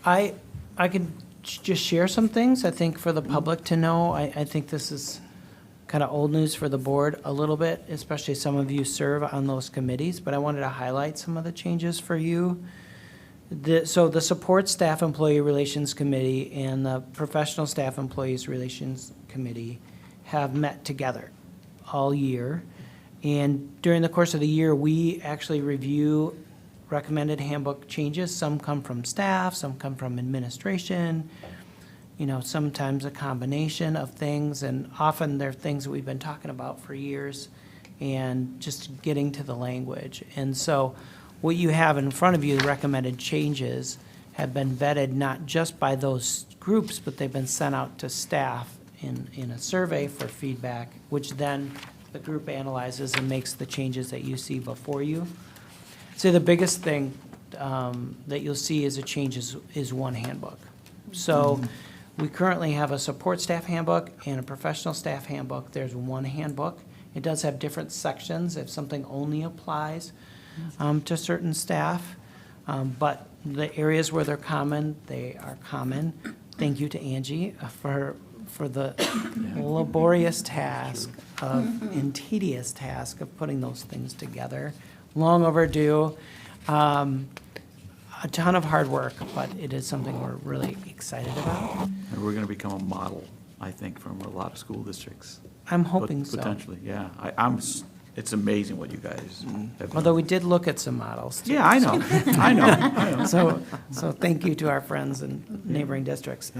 I could just share some things, I think, for the public to know. I think this is kind of old news for the board a little bit, especially some of you serve on those committees, but I wanted to highlight some of the changes for you. So the Support Staff Employee Relations Committee and the Professional Staff Employees Relations Committee have met together all year. And during the course of the year, we actually review recommended handbook changes. Some come from staff, some come from administration, you know, sometimes a combination of things, and often they're things that we've been talking about for years and just getting to the language. And so what you have in front of you, the recommended changes, have been vetted not just by those groups, but they've been sent out to staff in a survey for feedback, which then the group analyzes and makes the changes that you see before you. So the biggest thing that you'll see as a change is one handbook. So we currently have a support staff handbook and a professional staff handbook. There's one handbook. It does have different sections if something only applies to certain staff. But the areas where they're common, they are common. Thank you to Angie for the laborious task and tedious task of putting those things together. Long overdue. A ton of hard work, but it is something we're really excited about. And we're going to become a model, I think, from a lot of school districts. I'm hoping so. Potentially, yeah. It's amazing what you guys have done. Although we did look at some models, too. Yeah, I know. I know. So thank you to our friends in neighboring districts.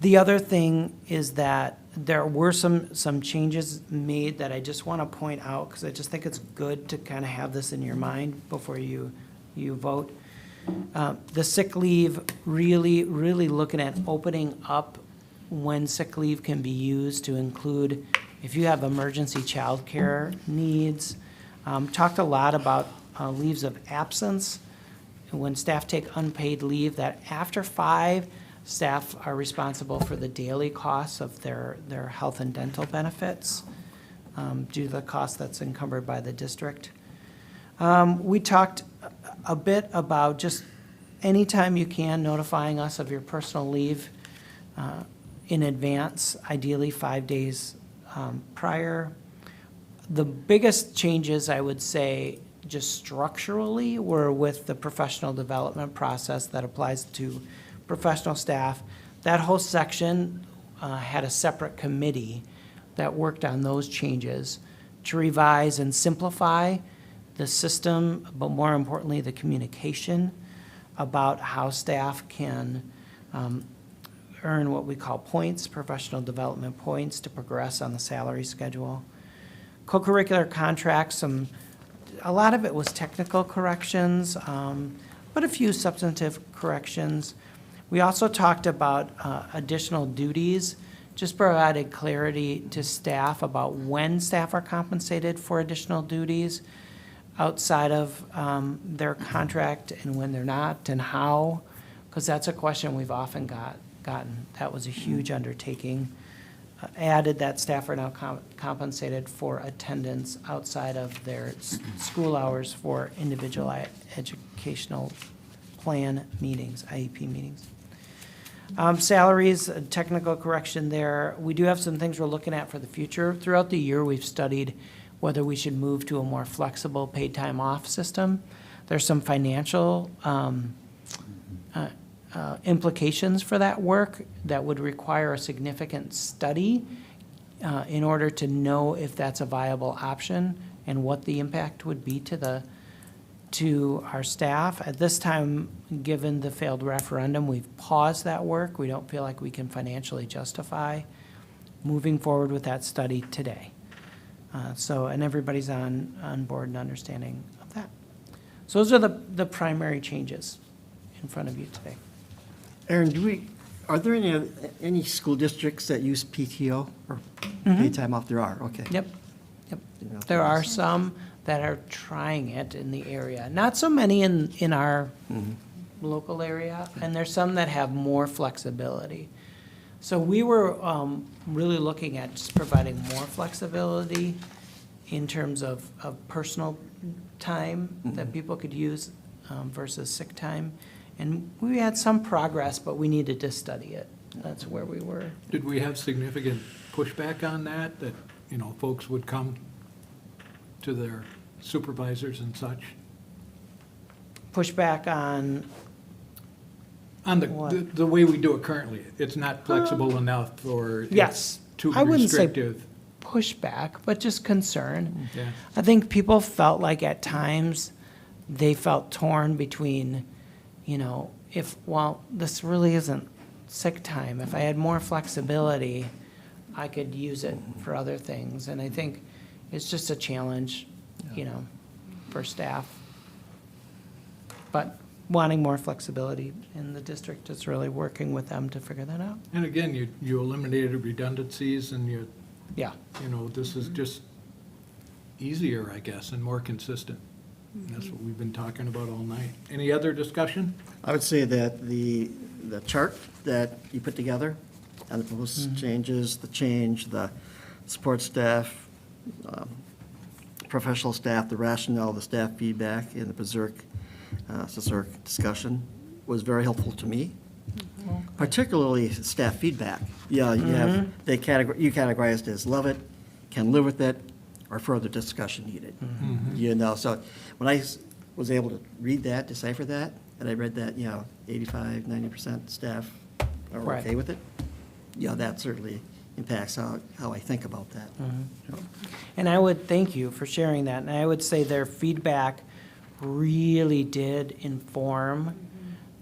The other thing is that there were some changes made that I just want to point out, because I just think it's good to kind of have this in your mind before you vote. The sick leave, really looking at opening up when sick leave can be used to include if you have emergency childcare needs. Talked a lot about leaves of absence. When staff take unpaid leave, that after 5, staff are responsible for the daily costs of their health and dental benefits due to the cost that's encumbered by the district. We talked a bit about just anytime you can notifying us of your personal leave in advance, ideally 5 days prior. The biggest changes, I would say, just structurally, were with the professional development process that applies to professional staff. That whole section had a separate committee that worked on those changes to revise and simplify the system, but more importantly, the communication about how staff can earn what we call points, professional development points, to progress on the salary schedule. Co-curricular contracts, a lot of it was technical corrections, but a few substantive corrections. We also talked about additional duties, just provided clarity to staff about when staff are compensated for additional duties outside of their contract and when they're not, and how, because that's a question we've often gotten. That was a huge undertaking. Added that staff are now compensated for attendance outside of their school hours for individual educational plan meetings, IEP meetings. Salaries, technical correction there. We do have some things we're looking at for the future. Throughout the year, we've studied whether we should move to a more flexible paid time off system. There's some financial implications for that work that would require a significant study in order to know if that's a viable option and what the impact would be to our staff. At this time, given the failed referendum, we've paused that work. We don't feel like we can financially justify moving forward with that study today. And everybody's on board and understanding of that. So those are the primary changes in front of you today. Aaron, are there any school districts that use PTO or paid time off? There are, okay. Yep. There are some that are trying it in the area. Not so many in our local area, and there's some that have more flexibility. So we were really looking at just providing more flexibility in terms of personal time that people could use versus sick time. And we had some progress, but we needed to study it. That's where we were. Did we have significant pushback on that, you know, folks would come to their supervisors and such? Pushback on the way we do it currently? It's not flexible enough, or yes, it's too I wouldn't say restrictive? pushback, but just concern. Yeah. I think people felt like at times they felt torn between, you know, this really isn't sick time. If I had more flexibility, I could use it for other things. And I think it's just a challenge, you know, for staff. But wanting more flexibility in the district is really working with them to figure that out. And again, you eliminated redundancies, and Yeah. you know, this is just easier, I guess, and more consistent. And that's what we've been talking about all night. Any other discussion? I would say that the chart that you put together and the proposed changes, the support staff, professional staff, the rationale, the staff feedback, and the CSERC discussion was very helpful to me, particularly staff feedback. Yeah, you have, you categorized as love it, can live with it, or further discussion needed. You know, so when I was able to read that, decipher that, and I read that, you know, 85, 90% staff are Right. okay with it, you know, that certainly impacts how I think about that. And I would thank you for sharing that. And I would say their feedback really did inform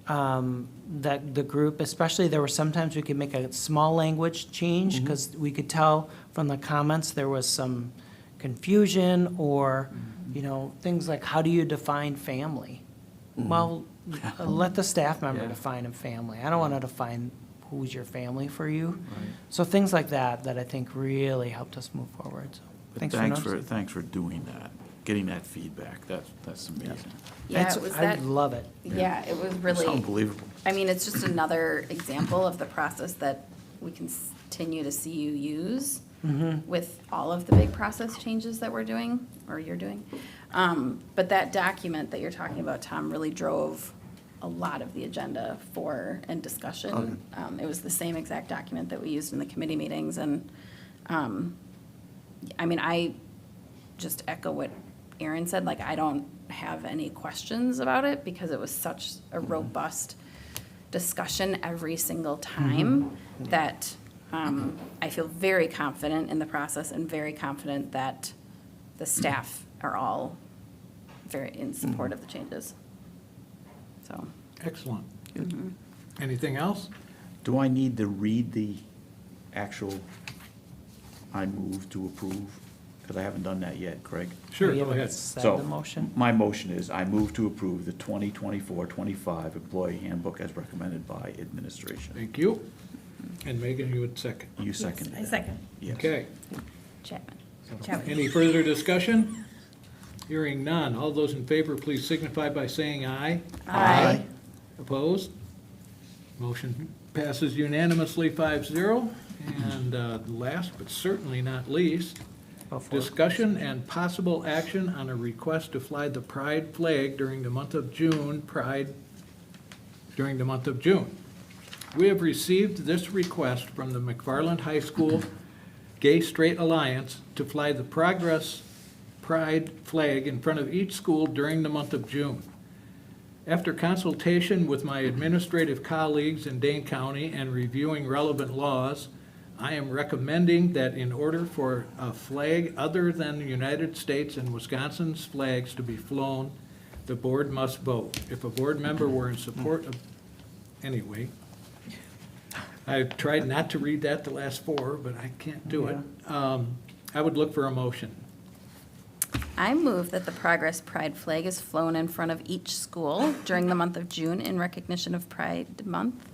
that the group, especially there were sometimes we could make a small language change because we could tell from the comments there was some confusion or, you know, things like, how do you define family? Well, let the staff member define a family. I don't want to define who's your family for you. So things like that I think really helped us move forward. So thanks for noticing. Thanks for doing that, getting that feedback. That's amazing. Yeah, it was I that. love it. Yeah, it was really. It's unbelievable. I mean, it's just another example of the process that we continue to see you use with all of the big process changes that we're doing, or you're doing. But that document that you're talking about, Tom, really drove a lot of the agenda and discussion. It was the same exact document that we used in the committee meetings, and I mean, I just echo what Aaron said, like, I don't have any questions about it because it was such a robust discussion every single time that I feel very confident in the process and very confident that the staff are all very in support of the changes. So. Excellent. Anything else? Do I need to read the actual I move to approve? Because I haven't done that yet, Craig. Sure, We go haven't ahead. said So, the motion. my motion is, I move to approve the 2024-25 employee handbook as recommended by administration. Thank you. And Megan, you would second. You seconded I that. second. Yes. Okay. Chapman. Any further discussion? Hearing none. All those in favor, please signify by saying aye. Aye. Opposed? Motion passes unanimously 5-0. And last but certainly not least, discussion and possible action on a request to fly the pride flag during the month of June, We have received this request from the McFarland High School Gay Straight Alliance to fly the Progress Pride flag in front of each school during the month of June. After consultation with my administrative colleagues in Dane County and reviewing relevant laws, I am recommending that in order for a flag other than the United States and Wisconsin's flags to be flown, the board must vote. If a board member were in support of, anyway, I've tried not to read that the last four, but I can't do it. I would look for a motion. I move that the Progress Pride flag is flown in front of each school during the month of June in recognition of Pride Month.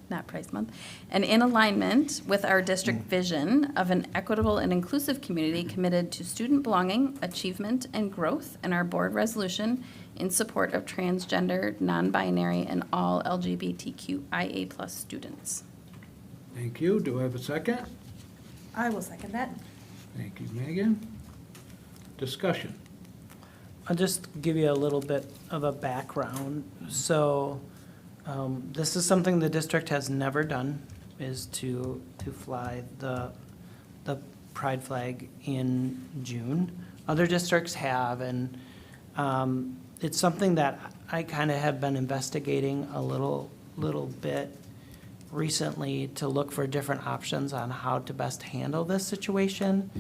not Price Month, and in alignment with our district vision of an equitable and inclusive community committed to student belonging, achievement, and growth, and our board resolution in support of transgender, non-binary, and all LGBTQIA+ students. Thank you. Do I have a second? I will second that. Thank you, Megan. Discussion. I'll just give you a little bit of a background. So this is something the district has never done, is to fly the pride flag in June. Other districts have, and it's something that I kind of have been investigating a little bit recently to look for different options on how to best handle this situation.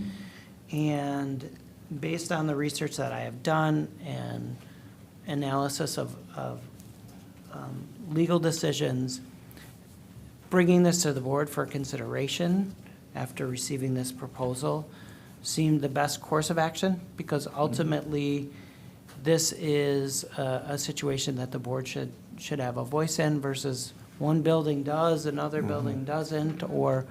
And based on the research that I have done and analysis of legal decisions, bringing this to the board for consideration after receiving this proposal seemed the best course of action, because ultimately this is a situation that the board should have a voice in, versus one building does, another building doesn't, or,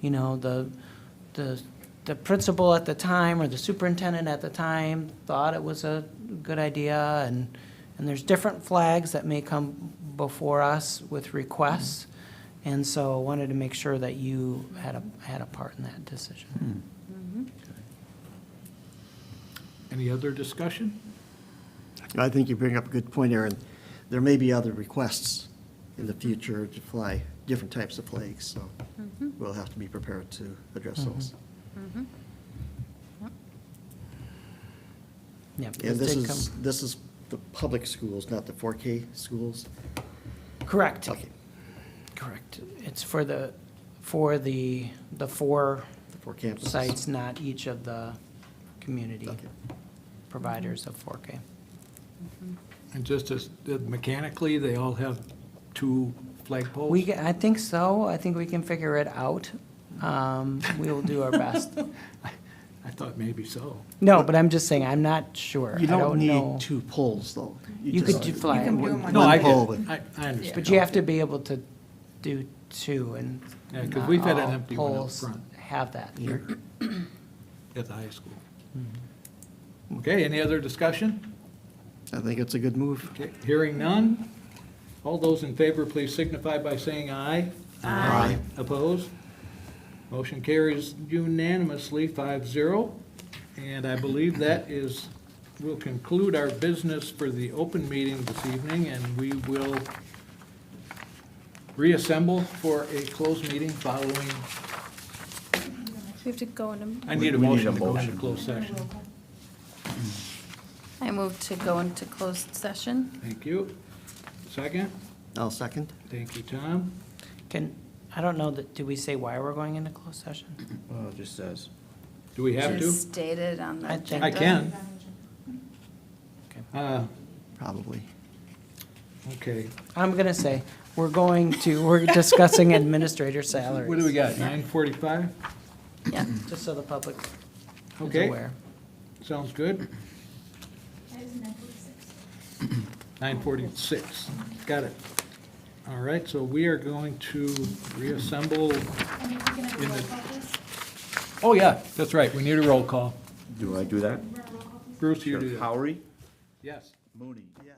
you know, the principal at the time or the superintendent at the time thought it was a good idea, and there's different flags that may come before us with requests, and so wanted to make sure that you had a part in that decision. Any other discussion? I think you bring up a good point, Aaron. There may be other requests in the future to fly different types of flags, so we'll have to be prepared to address those. Yeah, And this is the public schools, not the 4K schools? Correct. Okay. Correct. It's for the four campuses. sites, not each of the community providers of 4K. And just as mechanically, they all have 2 flagpoles? I think so. I think we can figure it out. We will do our best. I thought maybe so. No, but I'm just saying, I'm not sure. You I don't know. need 2 poles, though. You could do fly. No, I get it. I understand. But you have to be able to do 2, and Yeah, 'cause not we've had an all empty one up poles front. have that here. At the high school. Okay, any other discussion? I think it's a good move. Okay, hearing none. All those in favor, please signify by saying aye. Aye. Opposed? Motion carries unanimously, 5-0. And I believe will conclude our business for the open meeting this evening, and we will reassemble for a closed meeting following. We have to go into. I need a We need motion a to go into motion. closed session. I move to go into closed session. Thank you. Second? I'll second. Thank you, Tom. I don't know that, do we say why we're going into closed session? Well, it just says. Do we have to? Just stated on the I think- agenda. I can. Probably. Okay. I'm gonna say, we're discussing administrator salaries. What do we got, 9:45? Yeah. Just so the public is Okay. aware. Sounds good. 9:46. Got it. All right, so we are going to reassemble in the. Oh, yeah, that's right. We need a roll call. Do I do that? Bruce, you do Sheriff that. Howery, Yes. Mooney, Yes.